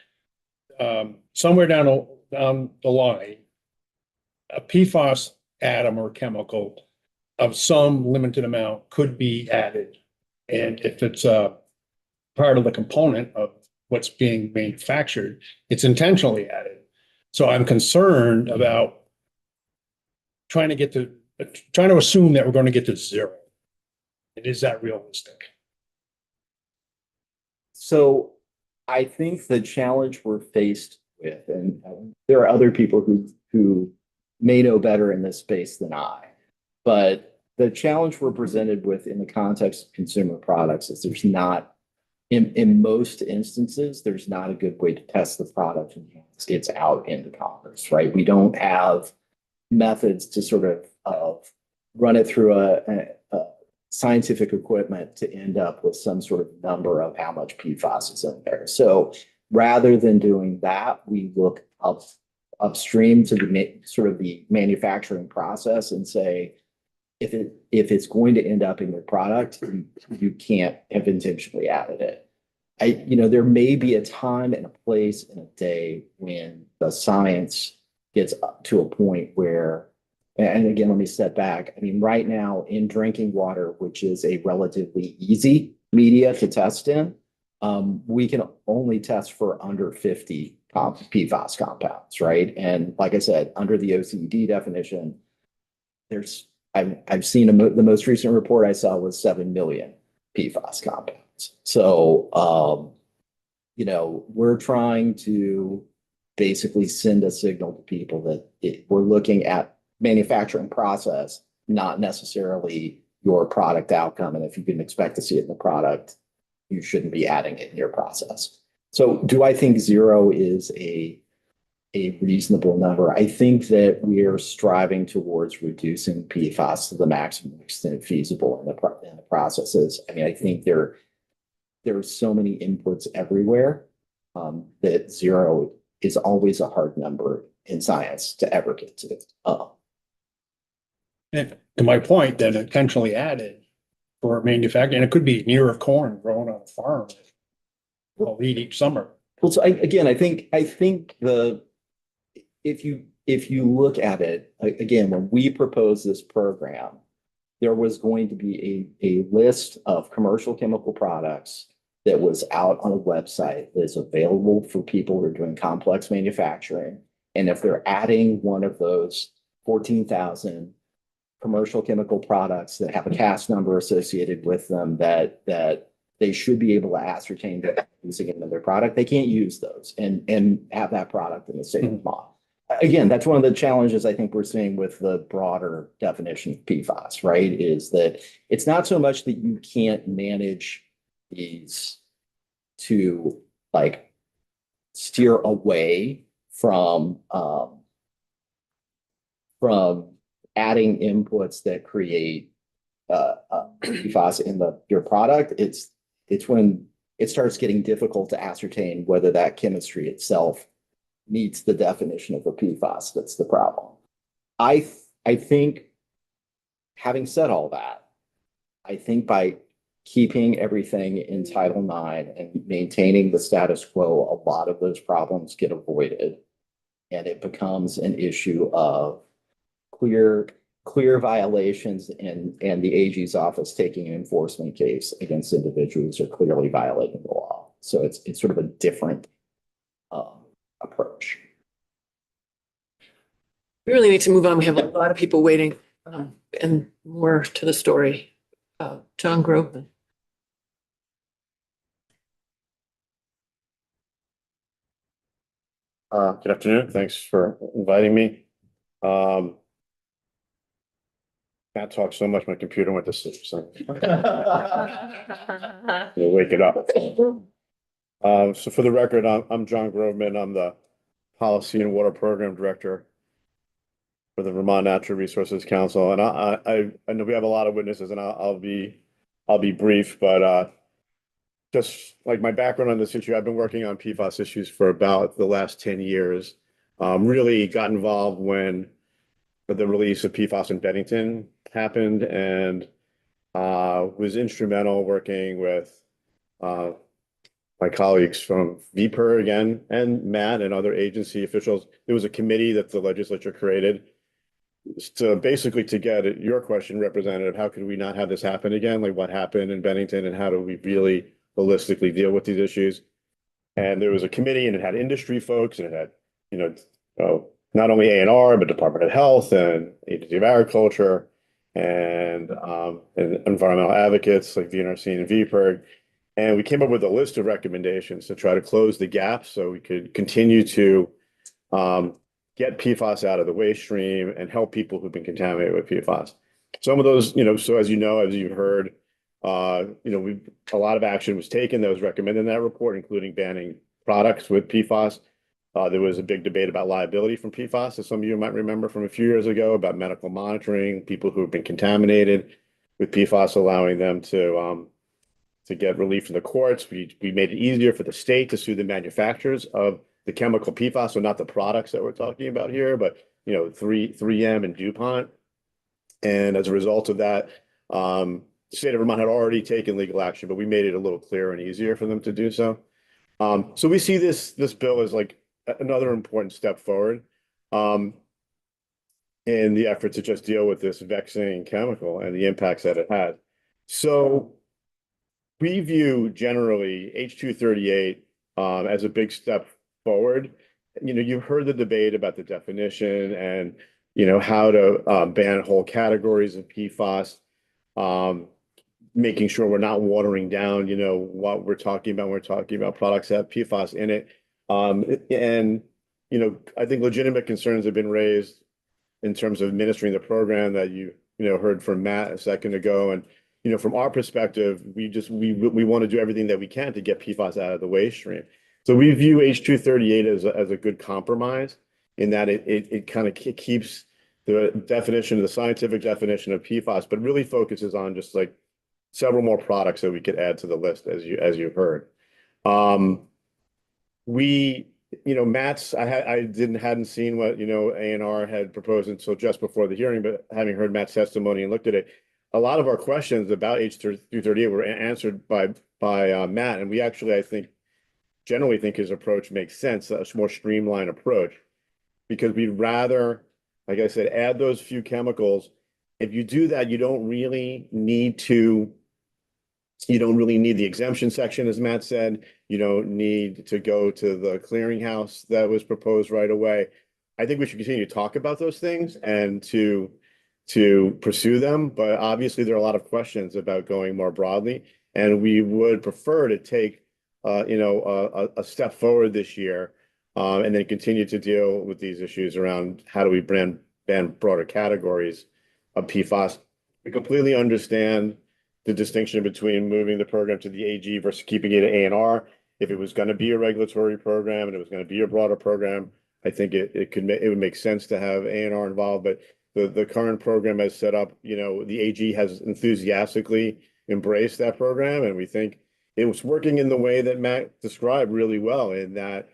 somewhere down the line, a PFAS atom or chemical of some limited amount could be added. And if it's a part of the component of what's being manufactured, it's intentionally added. So I'm concerned about trying to assume that we're going to get to 0. And is that realistic? So I think the challenge we're faced with, and there are other people who may know better in this space than I, but the challenge we're presented with in the context of consumer products is there's not, in most instances, there's not a good way to test the product when it gets out into commerce, right? We don't have methods to sort of run it through a scientific equipment to end up with some sort of number of how much PFAS is in there. So rather than doing that, we look upstream to the manufacturing process and say, if it's going to end up in your product, you can't have intentionally added it. There may be a time and a place and a day when the science gets up to a point where, and again, let me step back. I mean, right now in drinking water, which is a relatively easy media to test in, we can only test for under 50 PFAS compounds, right? And like I said, under the OECD definition, I've seen the most recent report I saw was 7 million PFAS compounds. So, we're trying to basically send a signal to people that we're looking at manufacturing process, not necessarily your product outcome. And if you can expect to see it in the product, you shouldn't be adding it in your process. So do I think 0 is a reasonable number? I think that we are striving towards reducing PFAS to the maximum extent feasible in the processes. I mean, I think there are so many inputs everywhere that 0 is always a hard number in science to ever get to. And to my point, then intentionally added for manufacturing, and it could be an ear of corn grown on a farm. We'll eat each summer. Well, so I think if you look at it, again, when we proposed this program, there was going to be a list of commercial chemical products that was out on a website that is available for people who are doing complex manufacturing. And if they're adding one of those 14,000 commercial chemical products that have a CAS number associated with them, that they should be able to ascertain that using it in their product, they can't use those and have that product in the state of Vermont. Again, that's one of the challenges I think we're seeing with the broader definition of PFAS, right? Is that it's not so much that you can't manage these to like steer away from adding inputs that create PFAS in your product. It's when it starts getting difficult to ascertain whether that chemistry itself meets the definition of a PFAS that's the problem. I think, having said all that, I think by keeping everything in Title IX and maintaining the status quo, a lot of those problems get avoided. And it becomes an issue of clear violations and the AG's office taking an enforcement case against individuals who are clearly violating the law. So it's sort of a different approach. We really need to move on. We have a lot of people waiting, and more to the story. John Groveman. Good afternoon. Thanks for inviting me. Matt talked so much, my computer went to sleep, so we'll wake it up. So for the record, I'm John Groveman. I'm the Policy and Water Program Director for the Vermont Natural Resources Council. And I know we have a lot of witnesses, and I'll be brief, but just like my background on this issue, I've been working on PFAS issues for about the last 10 years. Really got involved when the release of PFAS in Bennington happened, and was instrumental working with my colleagues from VPIR again, and Matt and other agency officials. There was a committee that the legislature created to basically, to get at your question, Representative, how could we not have this happen again? Like what happened in Bennington, and how do we really holistically deal with these issues? And there was a committee, and it had industry folks, and it had, not only ANR, but Department of Health and Agency of Agriculture and environmental advocates like VNRC and VPIRG. And we came up with a list of recommendations to try to close the gap so we could continue to get PFAS out of the waste stream and help people who've been contaminated with PFAS. Some of those, so as you've heard, a lot of action was taken that was recommended in that report, including banning products with PFAS. There was a big debate about liability from PFAS, as some of you might remember from a few years ago, about medical monitoring, people who have been contaminated with PFAS, allowing them to get relief from the courts. We made it easier for the state to sue the manufacturers of the chemical PFAS, so not the products that we're talking about here, but 3M and DuPont. And as a result of that, the state of Vermont had already taken legal action, but we made it a little clearer and easier for them to do so. So we see this bill as like another important step forward in the effort to just deal with this vexing chemical and the impacts that it had. So we view generally H238 as a big step forward. You've heard the debate about the definition and how to ban whole categories of PFAS, making sure we're not watering down what we're talking about when we're talking about products that have PFAS in it. And I think legitimate concerns have been raised in terms of administering the program that you heard from Matt a second ago. And from our perspective, we want to do everything that we can to get PFAS out of the waste stream. So we view H238 as a good compromise in that it kind of keeps the definition, the scientific definition of PFAS, but really focuses on just like several more products that we could add to the list, as you heard. I hadn't seen what ANR had proposed until just before the hearing, but having heard Matt's testimony and looked at it, a lot of our questions about H238 were answered by Matt, and we actually, I think, generally think his approach makes sense, a more streamlined approach, because we'd rather, like I said, add those few chemicals. If you do that, you don't really need the exemption section, as Matt said. You don't need to go to the clearinghouse that was proposed right away. I think we should continue to talk about those things and to pursue them. But obviously, there are a lot of questions about going more broadly, and we would prefer to take a step forward this year. And then continue to deal with these issues around how do we ban broader categories of PFAS. We completely understand the distinction between moving the program to the AG versus keeping it at ANR. If it was going to be a regulatory program and it was going to be a broader program, I think it would make sense to have ANR involved. But the current program has set up, the AG has enthusiastically embraced that program, and we think it was working in the way that Matt described really well, in that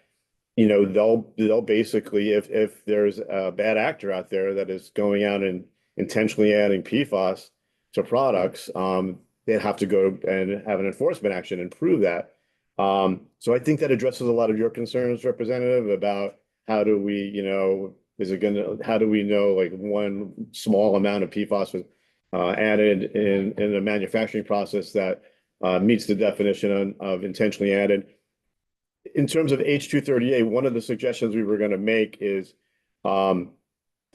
they'll basically, if there's a bad actor out there that is going out and intentionally adding PFAS to products, they'd have to go and have an enforcement action and prove that. So I think that addresses a lot of your concerns, Representative, about how do we, how do we know like one small amount of PFAS was added in a manufacturing process that meets the definition of intentionally added. In terms of H238, one of the suggestions we were going to make is the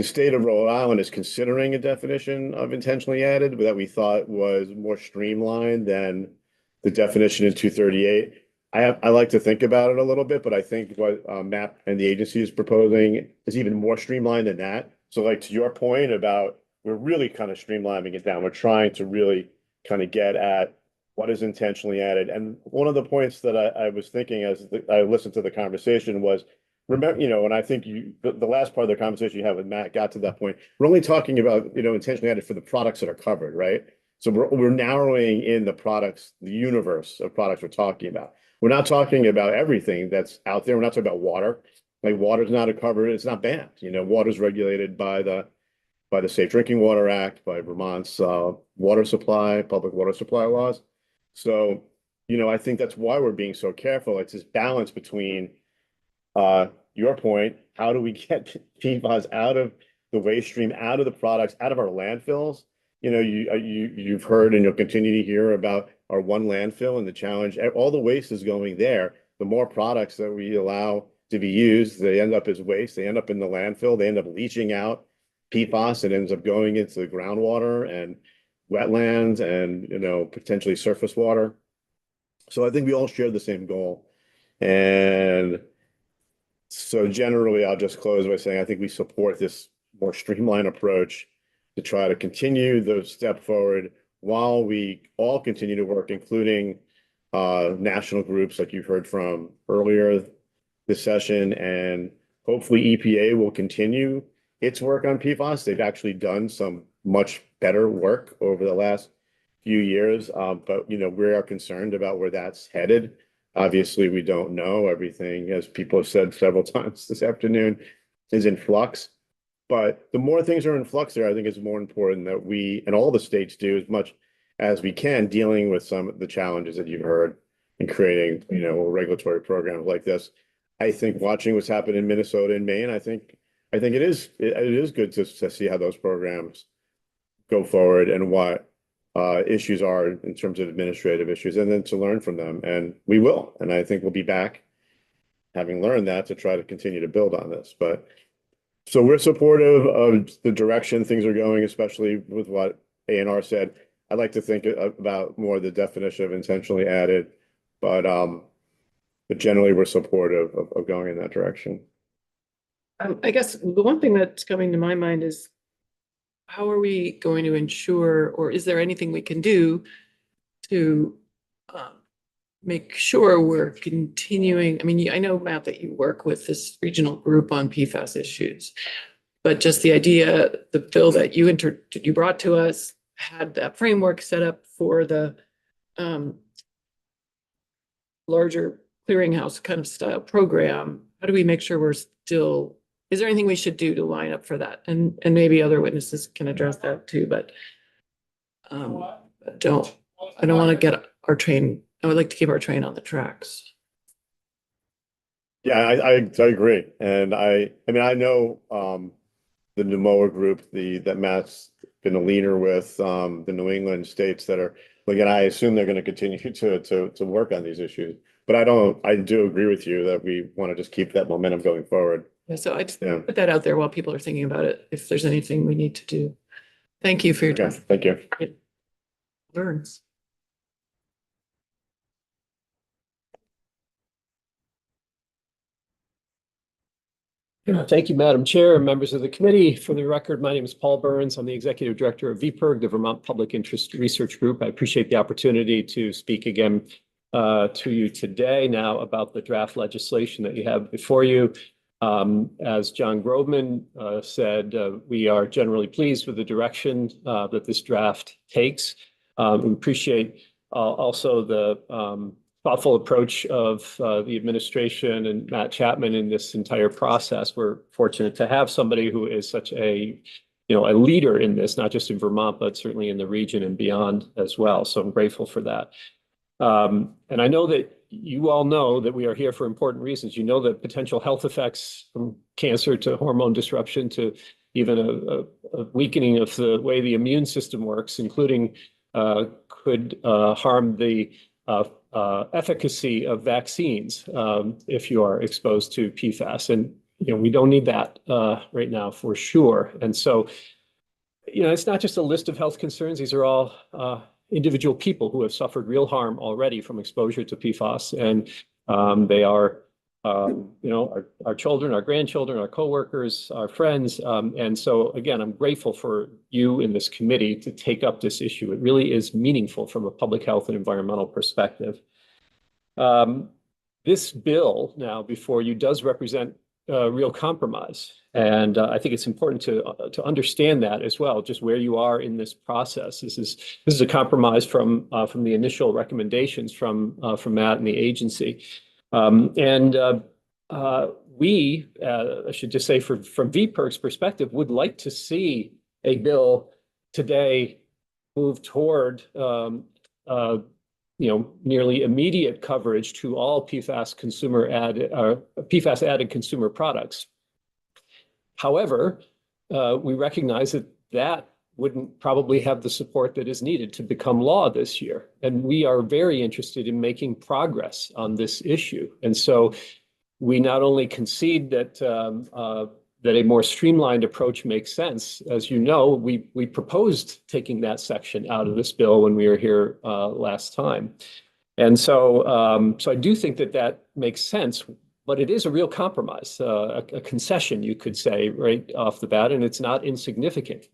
state of Rhode Island is considering a definition of intentionally added that we thought was more streamlined than the definition in 238. I like to think about it a little bit, but I think what MAP and the agency is proposing is even more streamlined than that. So like to your point about, we're really kind of streamlining it down. We're trying to really kind of get at what is intentionally added. And one of the points that I was thinking as I listened to the conversation was, remember, and I think the last part of the conversation you had with Matt got to that point. We're only talking about, intentionally added for the products that are covered, right? So we're narrowing in the products, the universe of products we're talking about. We're not talking about everything that's out there. We're not talking about water. Like water's not covered, it's not banned. Water's regulated by the Safe Drinking Water Act, by Vermont's water supply, public water supply laws. So, I think that's why we're being so careful. It's this balance between your point, how do we get PFAS out of the waste stream, out of the products, out of our landfills? You've heard and you'll continue to hear about our one landfill and the challenge. All the waste is going there. The more products that we allow to be used, they end up as waste. They end up in the landfill. They end up leaching out PFAS. It ends up going into the groundwater and wetlands and, potentially surface water. So I think we all share the same goal. And so generally, I'll just close by saying I think we support this more streamlined approach to try to continue the step forward while we all continue to work, including national groups like you've heard from earlier this session. And hopefully EPA will continue its work on PFAS. They've actually done some much better work over the last few years, but we are concerned about where that's headed. Obviously, we don't know. Everything, as people have said several times this afternoon, is in flux. But the more things are in flux there, I think it's more important that we and all the states do as much as we can dealing with some of the challenges that you've heard in creating, regulatory programs like this. I think watching what's happened in Minnesota and Maine, I think it is good to see how those programs go forward and what issues are in terms of administrative issues, and then to learn from them. And we will. And I think we'll be back having learned that to try to continue to build on this. But so we're supportive of the direction things are going, especially with what ANR said. I'd like to think about more the definition of intentionally added, but generally we're supportive of going in that direction. I guess the one thing that's coming to my mind is, how are we going to ensure, or is there anything we can do to make sure we're continuing? I mean, I know, Matt, that you work with this regional group on PFAS issues, but just the idea, the bill that you brought to us had that framework set up for the larger clearinghouse kind of style program. How do we make sure we're still, is there anything we should do to line up for that? And maybe other witnesses can address that too, but I don't want to get our train. I would like to keep our train on the tracks. Yeah, I agree. And I mean, I know the NEMOA group, that Matt's been a leader with, the New England states that are, again, I assume they're going to continue to work on these issues. But I do agree with you that we want to just keep that momentum going forward. Yeah, so I just put that out there while people are thinking about it, if there's anything we need to do. Thank you for your time. Thank you. Learns. Thank you, Madam Chair and members of the committee. For the record, my name is Paul Burns. I'm the Executive Director of VPIRG, the Vermont Public Interest Research Group. I appreciate the opportunity to speak again to you today now about the draft legislation that you have before you. As John Groveman said, we are generally pleased with the direction that this draft takes. We appreciate also the thoughtful approach of the administration and Matt Chapman in this entire process. We're fortunate to have somebody who is such a leader in this, not just in Vermont, but certainly in the region and beyond as well. So I'm grateful for that. And I know that you all know that we are here for important reasons. You know the potential health effects from cancer to hormone disruption to even a weakening of the way the immune system works, including could harm the efficacy of vaccines if you are exposed to PFAS. And we don't need that right now for sure. And so, it's not just a list of health concerns. These are all individual people who have suffered real harm already from exposure to PFAS. And they are, our children, our grandchildren, our coworkers, our friends. And so, again, I'm grateful for you in this committee to take up this issue. It really is meaningful from a public health and environmental perspective. This bill now before you does represent real compromise. And I think it's important to understand that as well, just where you are in this process. This is a compromise from the initial recommendations from Matt and the agency. We, I should just say from VPIRG's perspective, would like to see a bill today move toward nearly immediate coverage to all PFAS added consumer products. However, we recognize that wouldn't probably have the support that is needed to become law this year. And we are very interested in making progress on this issue. And so we not only concede that a more streamlined approach makes sense. As you know, we proposed taking that section out of this bill when we were here last time. And so I do think that makes sense, but it is a real compromise, a concession, you could say, right off the bat, and it's not insignificant.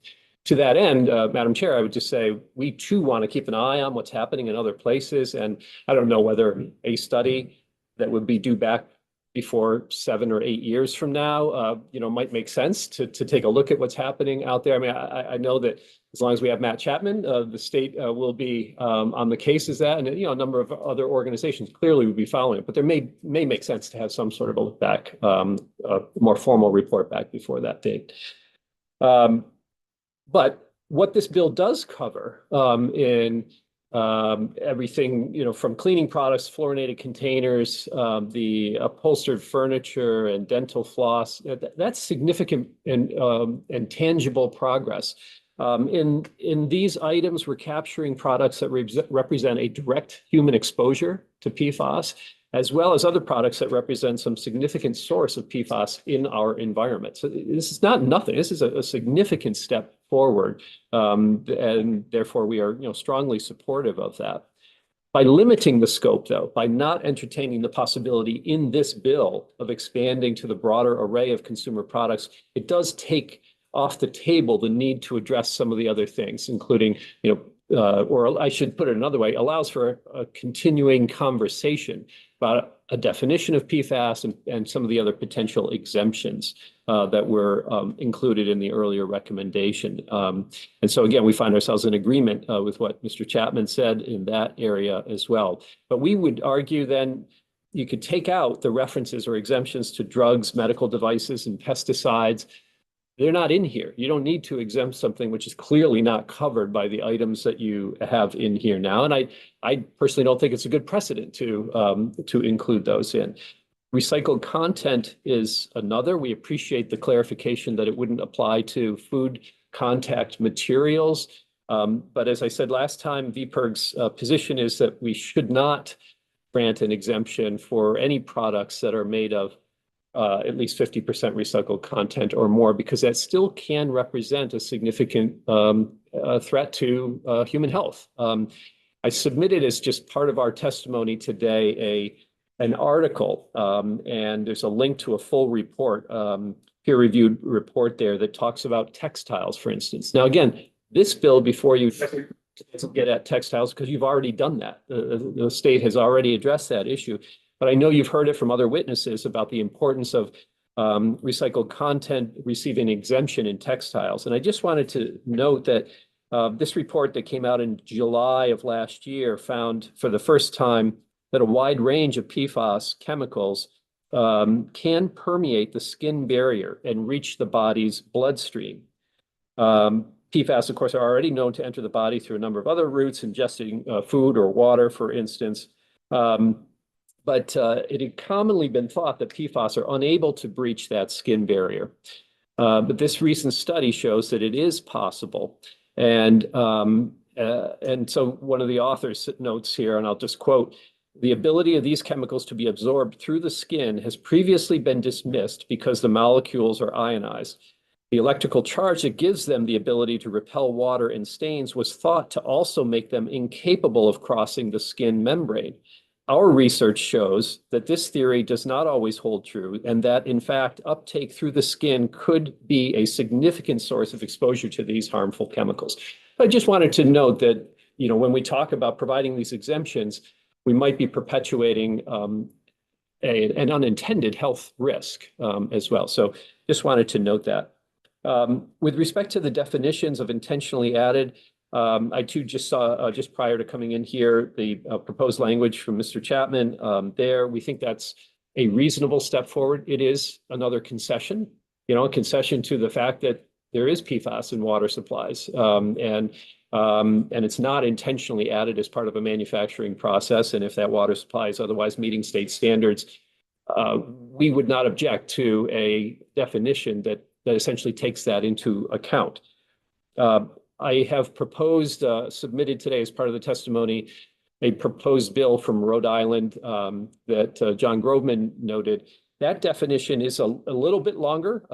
To that end, Madam Chair, I would just say we too want to keep an eye on what's happening in other places. And I don't know whether a study that would be due back before 7 or 8 years from now, might make sense to take a look at what's happening out there. I mean, I know that as long as we have Matt Chapman, the state will be on the case as that, and a number of other organizations clearly would be following it. But there may make sense to have some sort of a look back, a more formal report back before that date. But what this bill does cover in everything, from cleaning products, fluorinated containers, the upholstered furniture and dental floss, that's significant and tangible progress. In these items, we're capturing products that represent a direct human exposure to PFAS, as well as other products that represent some significant source of PFAS in our environment. So this is not nothing. This is a significant step forward, and therefore we are strongly supportive of that. By limiting the scope, though, by not entertaining the possibility in this bill of expanding to the broader array of consumer products, it does take off the table the need to address some of the other things, including, or I should put it another way, allows for a continuing conversation about a definition of PFAS and some of the other potential exemptions that were included in the earlier recommendation. And so again, we find ourselves in agreement with what Mr. Chapman said in that area as well. But we would argue then you could take out the references or exemptions to drugs, medical devices, and pesticides. They're not in here. You don't need to exempt something which is clearly not covered by the items that you have in here now. And I personally don't think it's a good precedent to include those in. Recycled content is another. We appreciate the clarification that it wouldn't apply to food contact materials. But as I said last time, VPIRG's position is that we should not grant an exemption for any products that are made of at least 50% recycled content or more, because that still can represent a significant threat to human health. I submitted as just part of our testimony today an article, and there's a link to a full report peer-reviewed report there that talks about textiles, for instance. Now, again, this bill before you doesn't get at textiles because you've already done that. The state has already addressed that issue. But I know you've heard it from other witnesses about the importance of recycled content receiving exemption in textiles. And I just wanted to note that this report that came out in July of last year found for the first time that a wide range of PFAS chemicals can permeate the skin barrier and reach the body's bloodstream. PFAS, of course, are already known to enter the body through a number of other routes, ingesting food or water, for instance. But it had commonly been thought that PFAS are unable to breach that skin barrier. But this recent study shows that it is possible. And so one of the authors notes here, and I'll just quote, "The ability of these chemicals to be absorbed through the skin has previously been dismissed because the molecules are ionized. The electrical charge that gives them the ability to repel water and stains was thought to also make them incapable of crossing the skin membrane. Our research shows that this theory does not always hold true, and that, in fact, uptake through the skin could be a significant source of exposure to these harmful chemicals." I just wanted to note that, you know, when we talk about providing these exemptions, we might be perpetuating an unintended health risk as well. So just wanted to note that. With respect to the definitions of intentionally added, I too just saw, just prior to coming in here, the proposed language from Mr. Chapman there. We think that's a reasonable step forward. It is another concession, you know, a concession to the fact that there is PFAS in water supplies. And it's not intentionally added as part of a manufacturing process. And if that water supply is otherwise meeting state standards, we would not object to a definition that essentially takes that into account. I have proposed, submitted today as part of the testimony, a proposed bill from Rhode Island that John Groveman noted. That definition is a little bit longer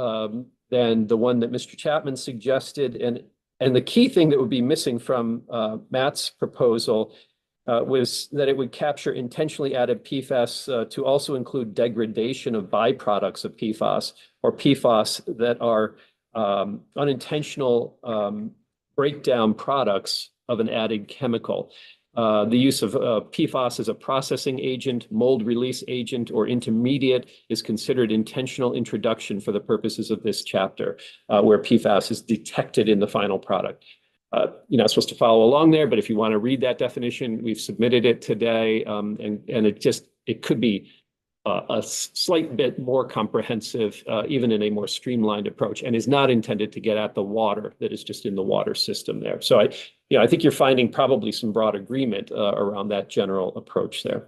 than the one that Mr. Chapman suggested. And the key thing that would be missing from Matt's proposal was that it would capture intentionally added PFAS to also include degradation of byproducts of PFAS or PFAS that are unintentional breakdown products of an added chemical. The use of PFAS as a processing agent, mold release agent, or intermediate is considered intentional introduction for the purposes of this chapter, where PFAS is detected in the final product. You're not supposed to follow along there, but if you want to read that definition, we've submitted it today, and it could be a slight bit more comprehensive, even in a more streamlined approach, and is not intended to get at the water that is just in the water system there. So I think you're finding probably some broad agreement around that general approach there.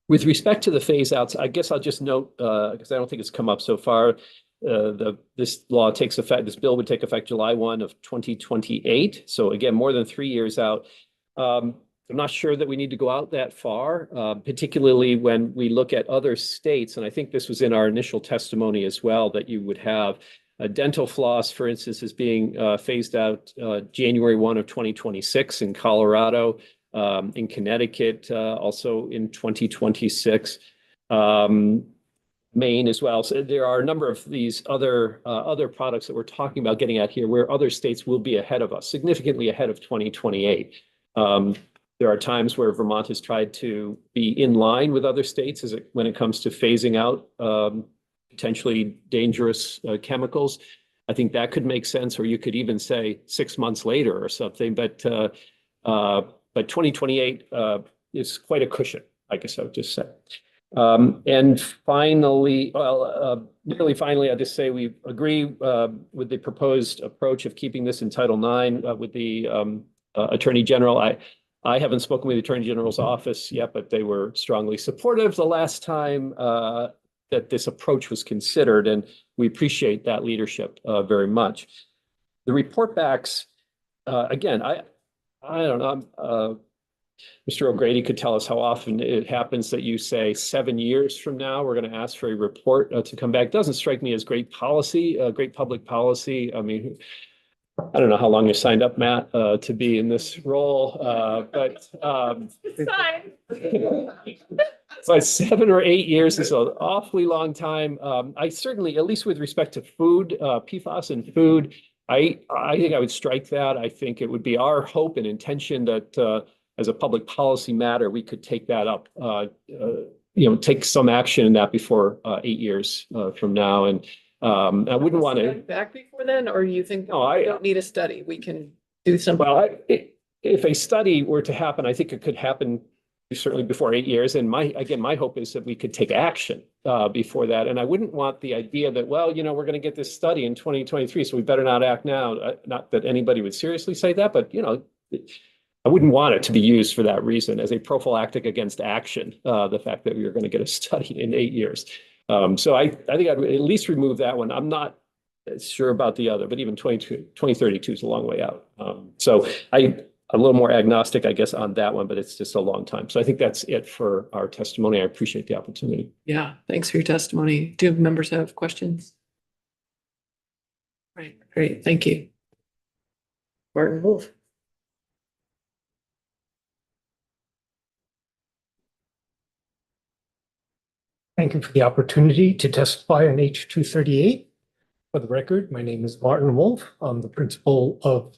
With respect to the phase outs, I guess I'll just note, because I don't think it's come up so far, this bill would take effect July 1 of 2028. So again, more than 3 years out. I'm not sure that we need to go out that far, particularly when we look at other states. And I think this was in our initial testimony as well, that you would have a dental floss, for instance, is being phased out January 1 of 2026 in Colorado, in Connecticut, also in 2026, Maine as well. So there are a number of these other products that we're talking about getting at here where other states will be ahead of us, significantly ahead of 2028. There are times where Vermont has tried to be in line with other states when it comes to phasing out potentially dangerous chemicals. I think that could make sense, or you could even say 6 months later or something. But 2028 is quite a cushion, I guess I would just say. And finally, nearly finally, I'll just say we agree with the proposed approach of keeping this in Title IX with the Attorney General. I haven't spoken with the Attorney General's office yet, but they were strongly supportive the last time that this approach was considered, and we appreciate that leadership very much. The report backs, again, I don't know, Mr. O'Grady could tell us how often it happens that you say 7 years from now, we're going to ask for a report to come back. Doesn't strike me as great policy, great public policy. I mean, I don't know how long you signed up, Matt, to be in this role, but But 7 or 8 years is an awfully long time. I certainly, at least with respect to food, PFAS and food, I think I would strike that. I think it would be our hope and intention that as a public policy matter, we could take that up, take some action in that before 8 years from now. And I wouldn't want to. Back before then, or you think, No, we don't need a study, we can do something? Well, if a study were to happen, I think it could happen certainly before 8 years. And my hope is that we could take action before that. And I wouldn't want the idea that, well, we're going to get this study in 2023, so we better not act now. Not that anybody would seriously say that, but I wouldn't want it to be used for that reason as a prophylactic against action. The fact that we were going to get a study in 8 years. So I think I'd at least remove that one. I'm not sure about the other, but even 2032 is a long way out. So I'm a little more agnostic, I guess, on that one, but it's just a long time. So I think that's it for our testimony. I appreciate the opportunity. Yeah, thanks for your testimony. Do members have questions? Right, great, thank you. Martin Wolf. Thank you for the opportunity to testify on H238. For the record, my name is Martin Wolf. I'm the principal of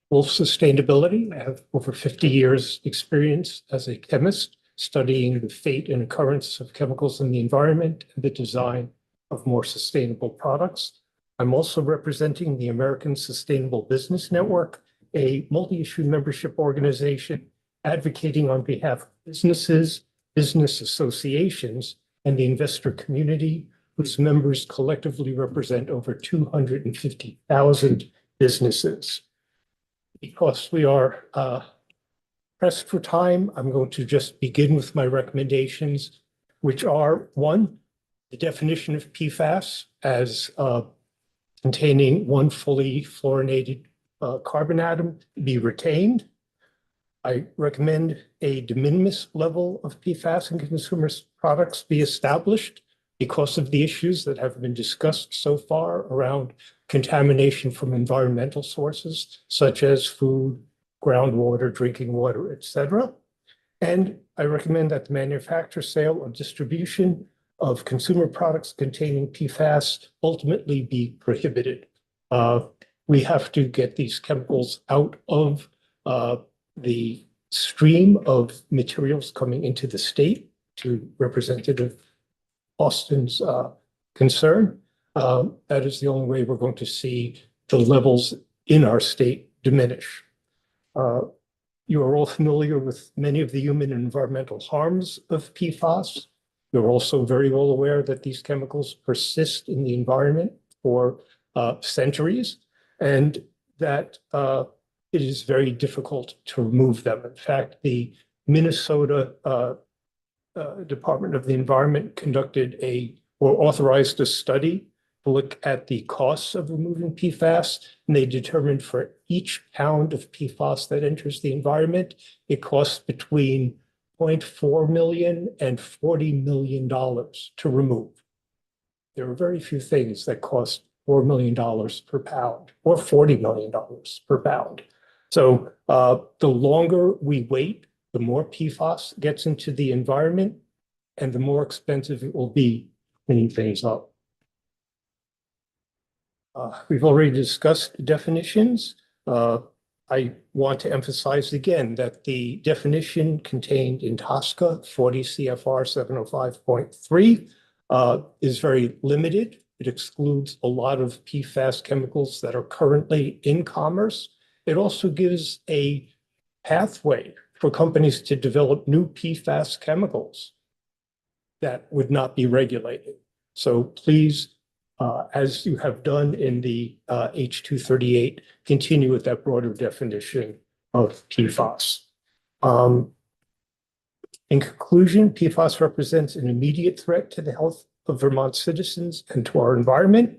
Wolf Sustainability. I have over 50 years experience as a chemist studying the fate and occurrence of chemicals in the environment and the design of more sustainable products. I'm also representing the American Sustainable Business Network, a multi-issue membership organization advocating on behalf of businesses, business associations, and the investor community, whose members collectively represent over 250,000 businesses. Because we are pressed for time, I'm going to just begin with my recommendations, which are: one, the definition of PFAS as containing one fully fluorinated carbon atom be retained. I recommend a de minimis level of PFAS in consumer products be established because of the issues that have been discussed so far around contamination from environmental sources, such as food, groundwater, drinking water, etc. And I recommend that the manufacture, sale, or distribution of consumer products containing PFAS ultimately be prohibited. We have to get these chemicals out of the stream of materials coming into the state, to Representative Austin's concern. That is the only way we're going to see the levels in our state diminish. You are all familiar with many of the human and environmental harms of PFAS. You're also very well aware that these chemicals persist in the environment for centuries, and that it is very difficult to remove them. In fact, the Minnesota Department of the Environment authorized a study to look at the costs of removing PFAS, and they determined for each pound of PFAS that enters the environment, it costs between $0.4 million and $40 million to remove. There are very few things that cost $4 million per pound or $40 million per pound. So the longer we wait, the more PFAS gets into the environment, and the more expensive it will be cleaning things up. We've already discussed definitions. I want to emphasize again that the definition contained in TSCA 40 CFR 705.3 is very limited. It excludes a lot of PFAS chemicals that are currently in commerce. It also gives a pathway for companies to develop new PFAS chemicals that would not be regulated. So please, as you have done in the H238, continue with that broader definition of PFAS. In conclusion, PFAS represents an immediate threat to the health of Vermont citizens and to our environment.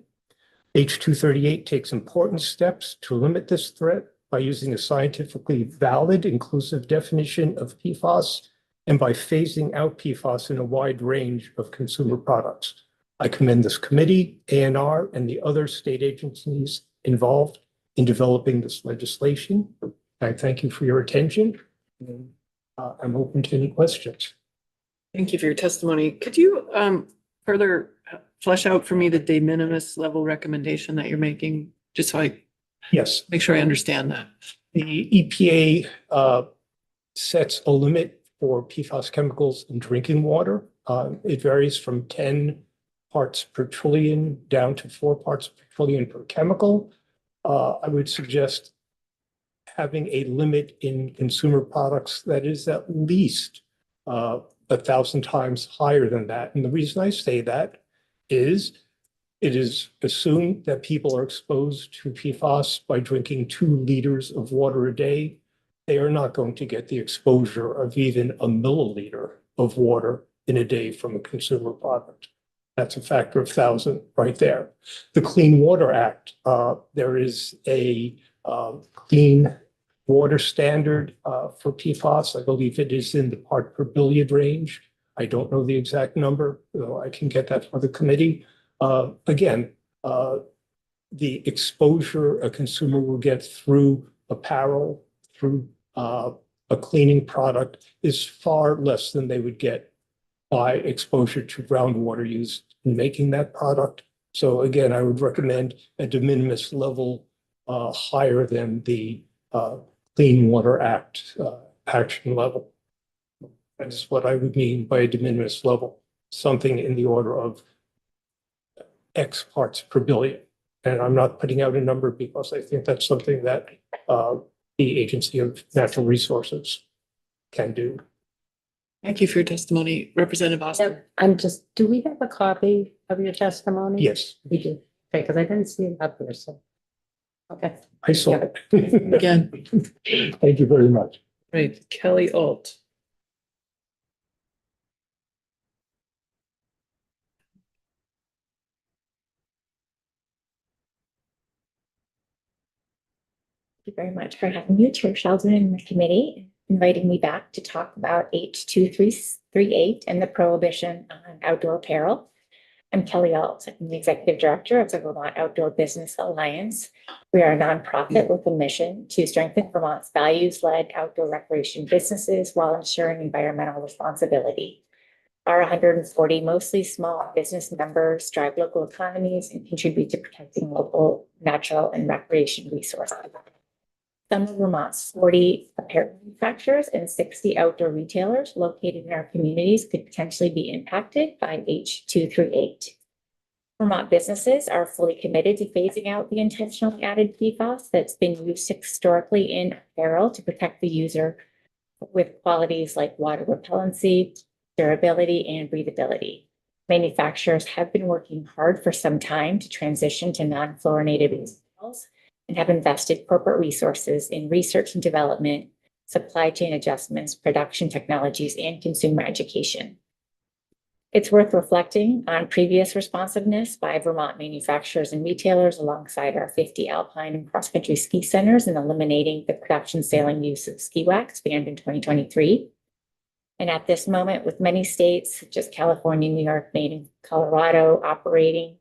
H238 takes important steps to limit this threat by using a scientifically valid, inclusive definition of PFAS and by phasing out PFAS in a wide range of consumer products. I commend this committee, ANR, and the other state agencies involved in developing this legislation. I thank you for your attention. I'm open to any questions. Thank you for your testimony. Could you further flesh out for me the de minimis level recommendation that you're making, just so I Yes, make sure I understand that? the EPA sets a limit for PFAS chemicals in drinking water. It varies from 10 parts per trillion down to 4 parts per trillion per chemical. I would suggest having a limit in consumer products that is at least 1,000 times higher than that. And the reason I say that is it is assumed that people are exposed to PFAS by drinking 2 liters of water a day. They are not going to get the exposure of even a milliliter of water in a day from a consumer product. That's a factor of 1,000 right there. The Clean Water Act, there is a clean water standard for PFAS. I believe it is in the part per billion range. I don't know the exact number, though I can get that for the committee. Again, the exposure a consumer will get through apparel, through a cleaning product is far less than they would get by exposure to groundwater used in making that product. So again, I would recommend a de minimis level higher than the Clean Water Act action level. That's what I would mean by a de minimis level, something in the order of X parts per billion. And I'm not putting out a number because I think that's something that the Agency of Natural Resources can do. Thank you for your testimony, Representative Austin. I'm just, do we have a copy of your testimony? Yes, We do. Okay, because I didn't see it up there, so. Okay. I saw it. Again, Thank you very much. right, Kelly Alt. Thank you very much for having me, Chair Sheldon and the committee, inviting me back to talk about H2338 and the prohibition on outdoor apparel. I'm Kelly Alt. I'm the Executive Director of the Vermont Outdoor Business Alliance. We are a nonprofit with a mission to strengthen Vermont's values-led outdoor recreation businesses while ensuring environmental responsibility. Our 140 mostly small business members drive local economies and contribute to protecting local natural and recreation resources. Some of Vermont's 40 apparel manufacturers and 60 outdoor retailers located in our communities could potentially be impacted by H238. Vermont businesses are fully committed to phasing out the intentionally added PFAS that's been used historically in apparel to protect the user with qualities like water repellency, durability, and breathability. Manufacturers have been working hard for some time to transition to non-fluorinated materials and have invested corporate resources in research and development, supply chain adjustments, production technologies, and consumer education. It's worth reflecting on previous responsiveness by Vermont manufacturers and retailers alongside our 50 alpine and cross-country ski centers in eliminating the production, sale, and use of ski wax banned in 2023. And at this moment, with many states, such as California, New York, Maine, and Colorado operating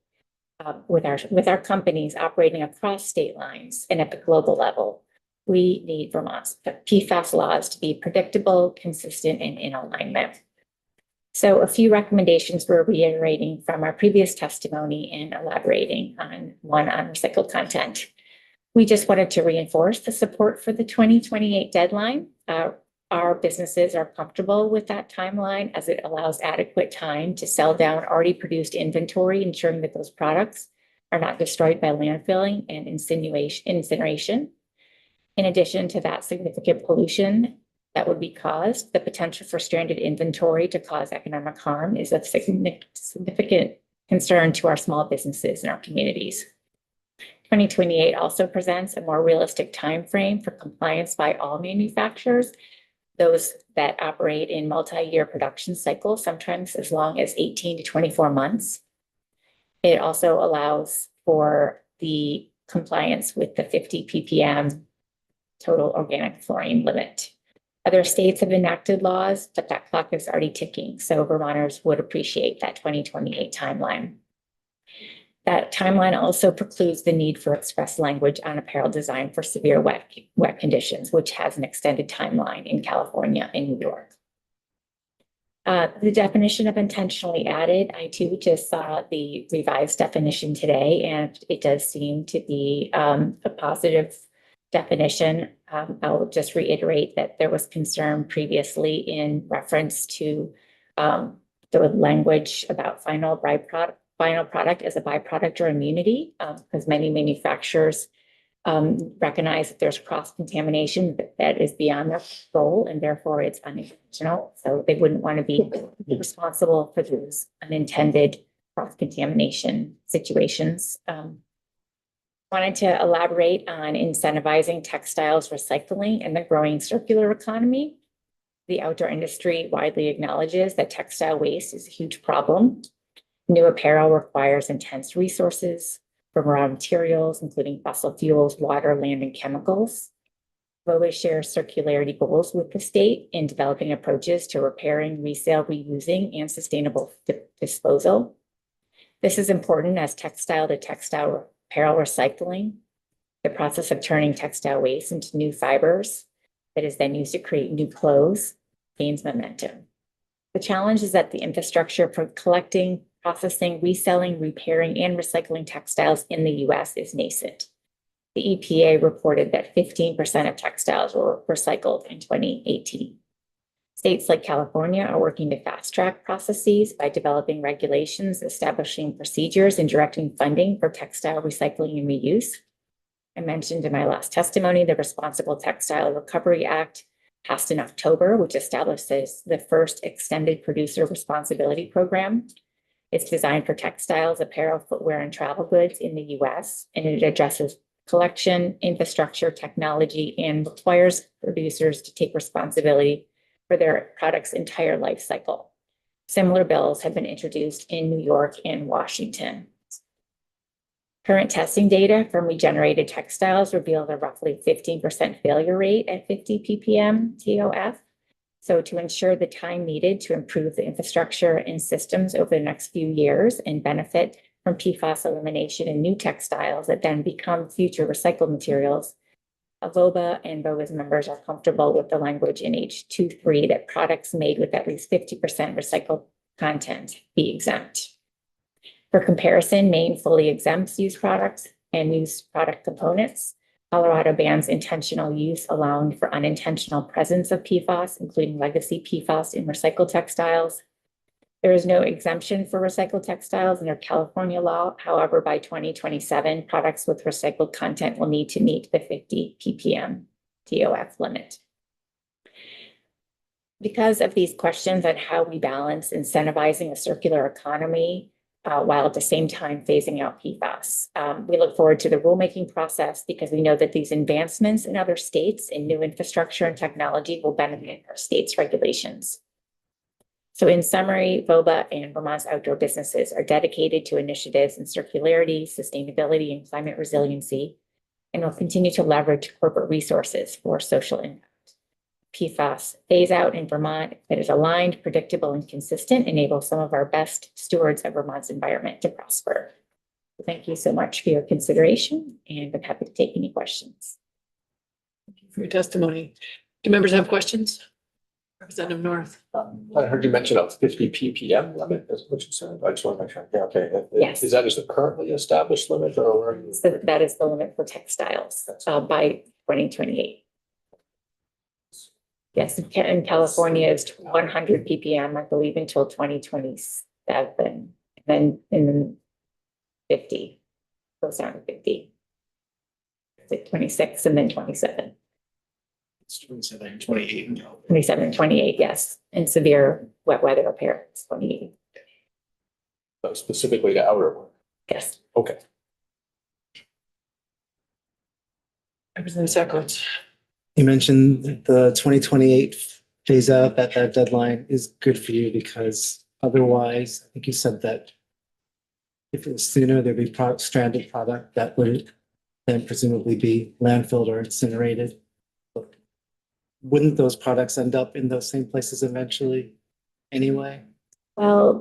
with our companies operating across state lines and at the global level, we need Vermont's PFAS laws to be predictable, consistent, and in alignment. So a few recommendations we're reiterating from our previous testimony and elaborating on one on recycled content. We just wanted to reinforce the support for the 2028 deadline. Our businesses are comfortable with that timeline as it allows adequate time to sell down already produced inventory, ensuring that those products are not destroyed by landfilling and incineration. In addition to that significant pollution that would be caused, the potential for stranded inventory to cause economic harm is a significant concern to our small businesses and our communities. 2028 also presents a more realistic timeframe for compliance by all manufacturers, those that operate in multi-year production cycles, sometimes as long as 18 to 24 months. It also allows for the compliance with the 50 ppm total organic fluorine limit. Other states have enacted laws, but that clock is already ticking, so Vermonters would appreciate that 2028 timeline. That timeline also precludes the need for express language on apparel design for severe wet conditions, which has an extended timeline in California and New York. The definition of intentionally added, I too just saw the revised definition today, and it does seem to be a positive definition. I'll just reiterate that there was concern previously in reference to the language about final product as a byproduct or immunity, because many manufacturers recognize that there's cross-contamination that is beyond their control, and therefore it's unintentional. So they wouldn't want to be responsible for those unintended cross-contamination situations. Wanted to elaborate on incentivizing textiles recycling and the growing circular economy. The outdoor industry widely acknowledges that textile waste is a huge problem. New apparel requires intense resources from raw materials, including fossil fuels, water, land, and chemicals. VOBA shares circularity goals with the state in developing approaches to repairing, resale, reusing, and sustainable disposal. This is important as textile to textile apparel recycling, the process of turning textile waste into new fibers that is then used to create new clothes, gains momentum. The challenge is that the infrastructure for collecting, processing, reselling, repairing, and recycling textiles in the US is nascent. The EPA reported that 15% of textiles were recycled in 2018. States like California are working to fast track processes by developing regulations, establishing procedures, and directing funding for textile recycling and reuse. I mentioned in my last testimony, the Responsible Textile Recovery Act passed in October, which establishes the first extended producer responsibility program. It's designed for textiles, apparel, footwear, and travel goods in the US, and it addresses collection, infrastructure, technology, and requires producers to take responsibility for their product's entire life cycle. Similar bills have been introduced in New York and Washington. Current testing data from regenerated textiles reveals a roughly 15% failure rate at 50 ppm TOF. So to ensure the time needed to improve the infrastructure and systems over the next few years and benefit from PFAS elimination in new textiles that then become future recycled materials, VOBA and VOBA's members are comfortable with the language in H23 that products made with at least 50% recycled content be exempt. For comparison, Maine fully exempts used products and used product components. Colorado bans intentional use, allowing for unintentional presence of PFAS, including legacy PFAS in recycled textiles. There is no exemption for recycled textiles under California law. However, by 2027, products with recycled content will need to meet the 50 ppm TOF limit. Because of these questions on how we balance incentivizing a circular economy while at the same time phasing out PFAS. We look forward to the rulemaking process because we know that these advancements in other states in new infrastructure and technology will benefit our state's regulations. So in summary, VOBA and Vermont's outdoor businesses are dedicated to initiatives in circularity, sustainability, and climate resiliency, and will continue to leverage corporate resources for social impact. PFAS phase out in Vermont that is aligned, predictable, and consistent enables some of our best stewards of Vermont's environment to prosper. Thank you so much for your consideration, and I'm happy to take any questions. Thank you for your testimony. Do members have questions? Representative North. I heard you mention a 50 ppm limit, is what you said. I just want to make sure. Yeah, okay. Yes. Is that the currently established limit or? So that is the limit for textiles by 2028. Yes, in California is 100 ppm, I believe, until 2027, and then 50, goes down to 50. It's like 26 and then 27. It's 27, 28. 27 and 28, yes. And severe wet weather appear, it's 28. So specifically to outer work. Yes. Okay. Representative Sacklowitz. You mentioned the 2028 phase out, that deadline is good for you because otherwise, I think you said that if it was sooner, there'd be stranded product that would then presumably be landfilled or incinerated. But wouldn't those products end up in those same places eventually anyway? Well,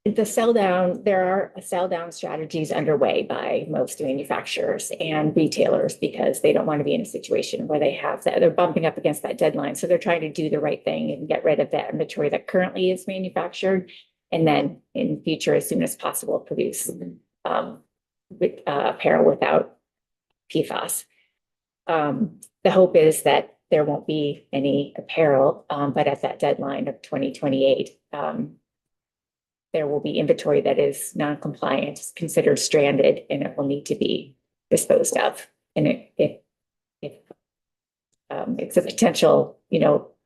The sell down, there are sell down strategies underway by most manufacturers and retailers because they don't want to be in a situation where they have that, they're bumping up against that deadline. So they're trying to do the right thing and get rid of that inventory that currently is manufactured. And then in future, as soon as possible, produce apparel without PFAS. The hope is that there won't be any apparel, but at that deadline of 2028, there will be inventory that is non-compliant, considered stranded, and it will need to be disposed of. And it's a potential,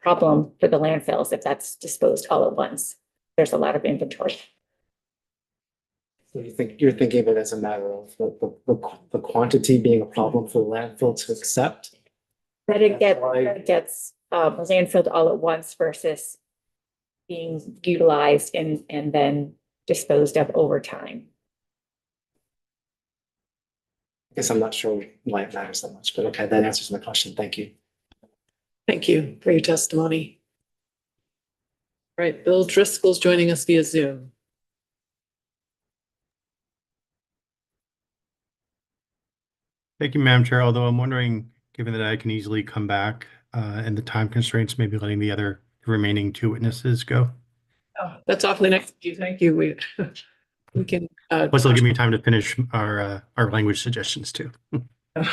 problem for the landfills if that's disposed all at once. There's a lot of inventory. So you're thinking of it as a matter of the quantity being a problem for the landfill to accept? That it That's why- gets landfilled all at once versus being utilized and then disposed of over time. I guess I'm not sure why it matters that much, but okay, that answers my question. Thank you. Thank you for your testimony. All right, Bill Driscoll's joining us via Zoom. Thank you, Madam Chair, although I'm wondering, given that I can easily come back and the time constraints, maybe letting the other remaining two witnesses go. Oh, that's awfully nice of you. Thank you. We can. Plus, it'll give me time to finish our language suggestions too.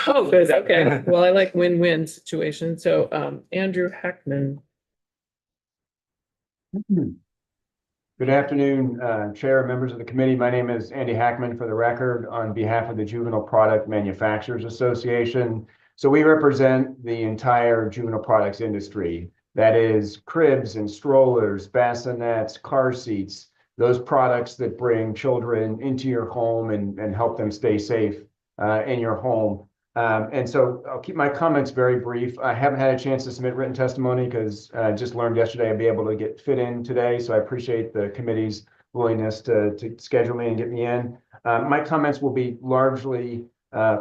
Oh, good. Okay. Well, I like win-win situation. So Andrew Heckman. Good afternoon, Chair, members of the committee. My name is Andy Hackman, for the record, on behalf of the Juvenile Product Manufacturers Association. So we represent the entire juvenile products industry. That is cribs and strollers, bassinets, car seats, those products that bring children into your home and help them stay safe in your home. And so I'll keep my comments very brief. I haven't had a chance to submit written testimony because I just learned yesterday I'd be able to get fit in today. So I appreciate the committee's willingness to schedule me and get me in. My comments will be largely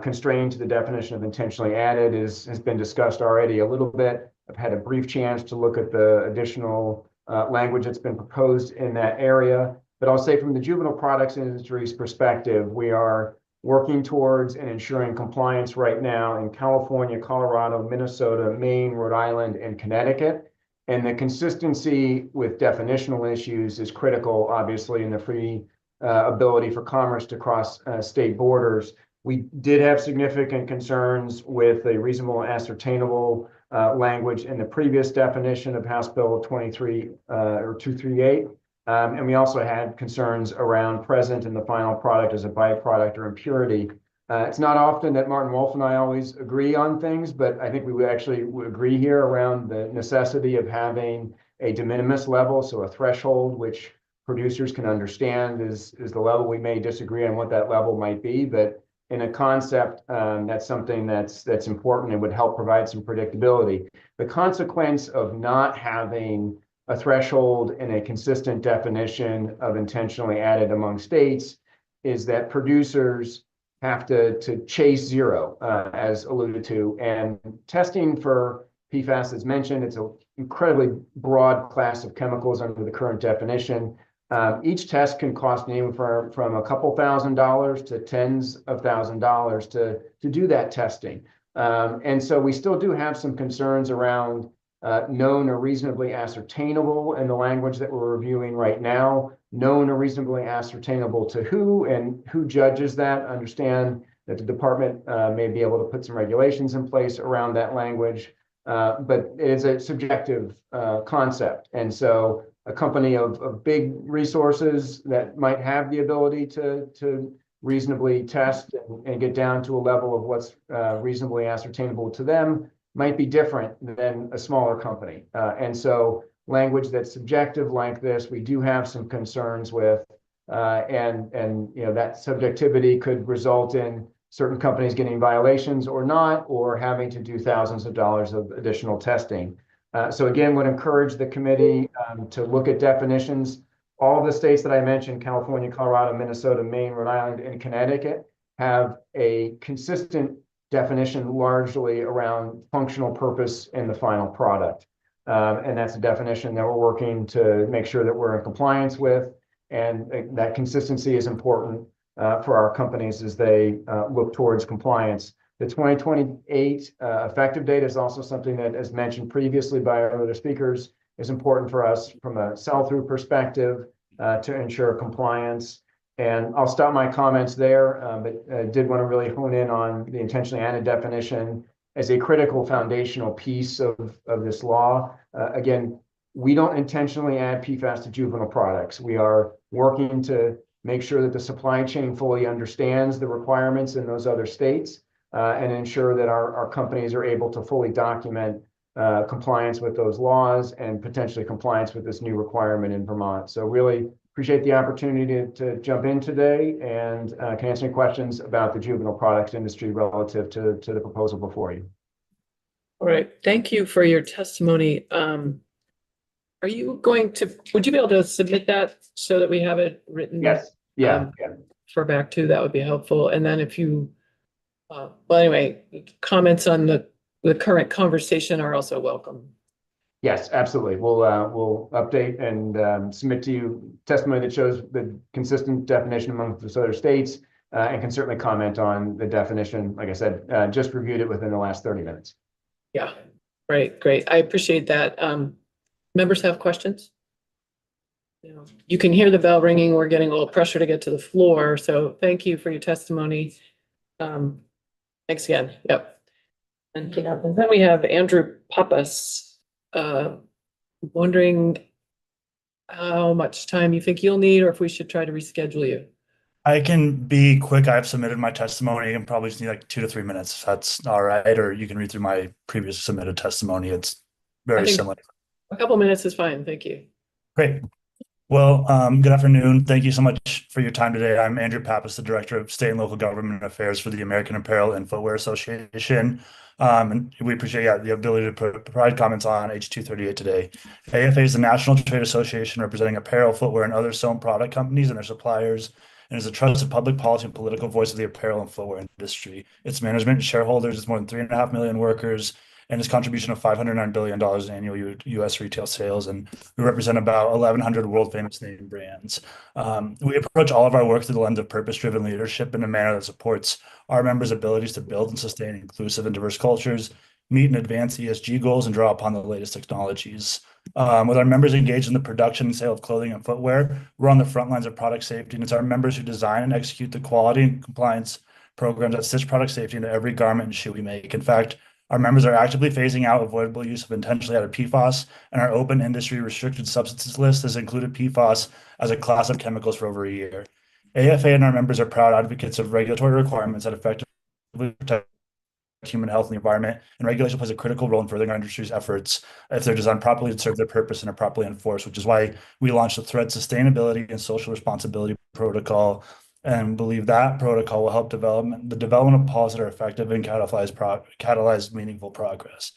constrained to the definition of intentionally added, has been discussed already a little bit. I've had a brief chance to look at the additional language that's been proposed in that area. But I'll say from the juvenile products industry's perspective, we are working towards and ensuring compliance right now in California, Colorado, Minnesota, Maine, Rhode Island, and Connecticut. And the consistency with definitional issues is critical, obviously, in the free ability for commerce to cross state borders. We did have significant concerns with a reasonable and ascertainable language in the previous definition of House Bill 238. And we also had concerns around present in the final product as a byproduct or impurity. It's not often that Martin Wolf and I always agree on things, but I think we would actually agree here around the necessity of having a de minimis level, so a threshold which producers can understand is the level. We may disagree on what that level might be, but in a concept, that's something that's important and would help provide some predictability. The consequence of not having a threshold and a consistent definition of intentionally added among states is that producers have to chase zero, as alluded to. And testing for PFAS, as mentioned, it's an incredibly broad class of chemicals under the current definition. Each test can cost anywhere from a couple $1,000s to tens of $1,000s to do that testing. And so we still do have some concerns around known or reasonably ascertainable in the language that we're reviewing right now, known or reasonably ascertainable to who and who judges that. Understand that the department may be able to put some regulations in place around that language, but it is a subjective concept. And so a company of big resources that might have the ability to reasonably test and get down to a level of what's reasonably ascertainable to them might be different than a smaller company. And so language that's subjective like this, we do have some concerns with, and that subjectivity could result in certain companies getting violations or not, or having to do thousands of dollars of additional testing. So again, would encourage the committee to look at definitions. All the states that I mentioned, California, Colorado, Minnesota, Maine, Rhode Island, and Connecticut, have a consistent definition largely around functional purpose in the final product. And that's a definition that we're working to make sure that we're in compliance with. And that consistency is important for our companies as they look towards compliance. The 2028 effective date is also something that, as mentioned previously by our other speakers, is important for us from a sell-through perspective to ensure compliance. And I'll stop my comments there, but I did want to really hone in on the intentionally added definition as a critical foundational piece of this law. Again, we don't intentionally add PFAS to juvenile products. We are working to make sure that the supply chain fully understands the requirements in those other states and ensure that our companies are able to fully document compliance with those laws and potentially compliance with this new requirement in Vermont. So really appreciate the opportunity to jump in today and can answer any questions about the juvenile products industry relative to the proposal before you. All right, thank you for your testimony. Are you going to, would you be able to submit that so that we have it written? Yes, yeah. For back to, that would be helpful. And then if you, well, anyway, comments on the current conversation are also welcome. Yes, absolutely. We'll update and submit to you testimony that shows the consistent definition among those other states and can certainly comment on the definition. Like I said, just reviewed it within the last 30 minutes. Yeah, great. I appreciate that. Members have questions? You can hear the bell ringing. We're getting a little pressure to get to the floor. So thank you for your testimony. Thanks again. Yep. And then we have Andrew Pappas. Wondering how much time you think you'll need or if we should try to reschedule you. I can be quick. I've submitted my testimony and probably just need like 2 to 3 minutes. If that's all right. Or you can read through my previous submitted testimony. It's very similar. A couple minutes is fine. Thank you. Great. Well, good afternoon. Thank you so much for your time today. I'm Andrew Pappas, the Director of State and Local Government Affairs for the American Apparel and Footwear Association. And we appreciate the ability to provide comments on H238 today. AFA is the National Trade Association representing apparel, footwear, and other sewn product companies and their suppliers, and is a trusted public policy and political voice of the apparel and footwear industry. Its management and shareholders is more than 3.5 million workers, and its contribution of $509 billion in annual U.S. retail sales. And we represent about 1,100 world-famous name brands. We approach all of our work through the lens of purpose-driven leadership in a manner that supports our members' abilities to build and sustain inclusive and diverse cultures, meet and advance ESG goals, and draw upon the latest technologies. With our members engaged in the production and sale of clothing and footwear, we're on the front lines of product safety, and it's our members who design and execute the quality and compliance programs that stitch product safety into every garment and shoe we make. In fact, our members are actively phasing out avoidable use of intentionally added PFAS, and our open industry restricted substances list has included PFAS as a class of chemicals for over a year. AFA and our members are proud advocates of regulatory requirements that effectively protect human health and the environment, and regulation plays a critical role in furthering our industry's efforts if they're designed properly to serve their purpose and are properly enforced, which is why we launched the Thread Sustainability and Social Responsibility Protocol, and believe that protocol will help the development of policies that are effective and catalyze meaningful progress.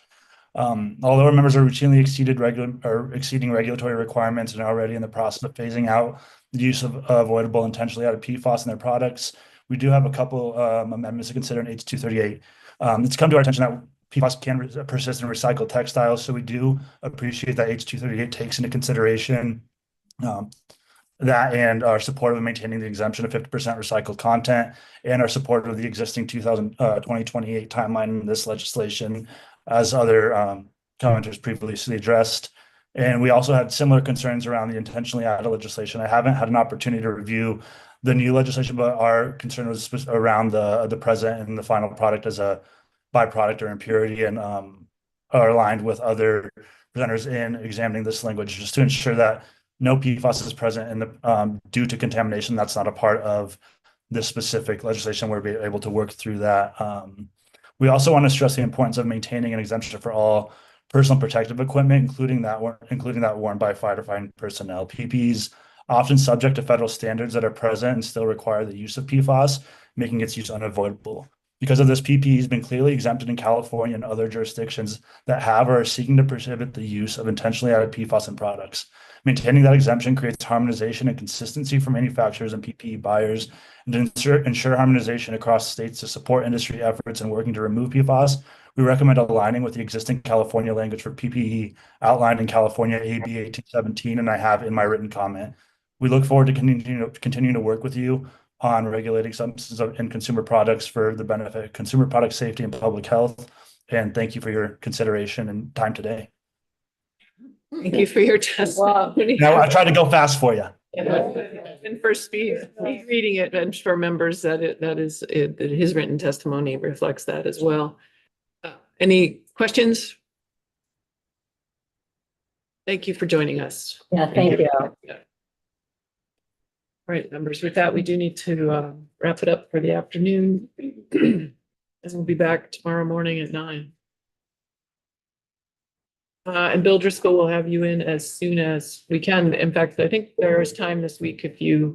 Although our members are routinely exceeding regulatory requirements and are already in the process of phasing out the use of avoidable intentionally added PFAS in their products, we do have a couple amendments to consider in H238. It's come to our attention that PFAS can persist in recycled textiles, so we do appreciate that H238 takes into consideration that, and are supportive of maintaining the exemption of 50% recycled content, and are supportive of the existing 2028 timeline in this legislation, as other commenters previously addressed. And we also had similar concerns around the intentionally added legislation. I haven't had an opportunity to review the new legislation, but our concern was around the present and the final product as a byproduct or impurity, and are aligned with other presenters in examining this language, just to ensure that no PFAS is present in the due to contamination. That's not a part of this specific legislation. We're able to work through that. We also want to stress the importance of maintaining an exemption for all personal protective equipment, including that worn by firefighting personnel. PPEs often subject to federal standards that are present and still require the use of PFAS, making its use unavoidable. Because of this, PPE has been clearly exempted in California and other jurisdictions that have or are seeking to prohibit the use of intentionally added PFAS in products. Maintaining that exemption creates harmonization and consistency for manufacturers and PPE buyers, and to ensure harmonization across states to support industry efforts in working to remove PFAS, we recommend aligning with the existing California language for PPE outlined in California AB 1817, and I have in my written comment. We look forward to continuing to work with you on regulating substances and consumer products for the benefit of consumer product safety and public health. And thank you for your consideration and time today. Thank you for your testimony. Now, I tried to go fast for you. And for speed, reading it, I'm sure members that that his written testimony reflects that as well. Any questions? Thank you for joining us. Yeah, thank you. All right, members, with that, we do need to wrap it up for the afternoon. And we'll be back tomorrow morning at 9. And Bill Driscoll will have you in as soon as we can. In fact, I think there is time this week if you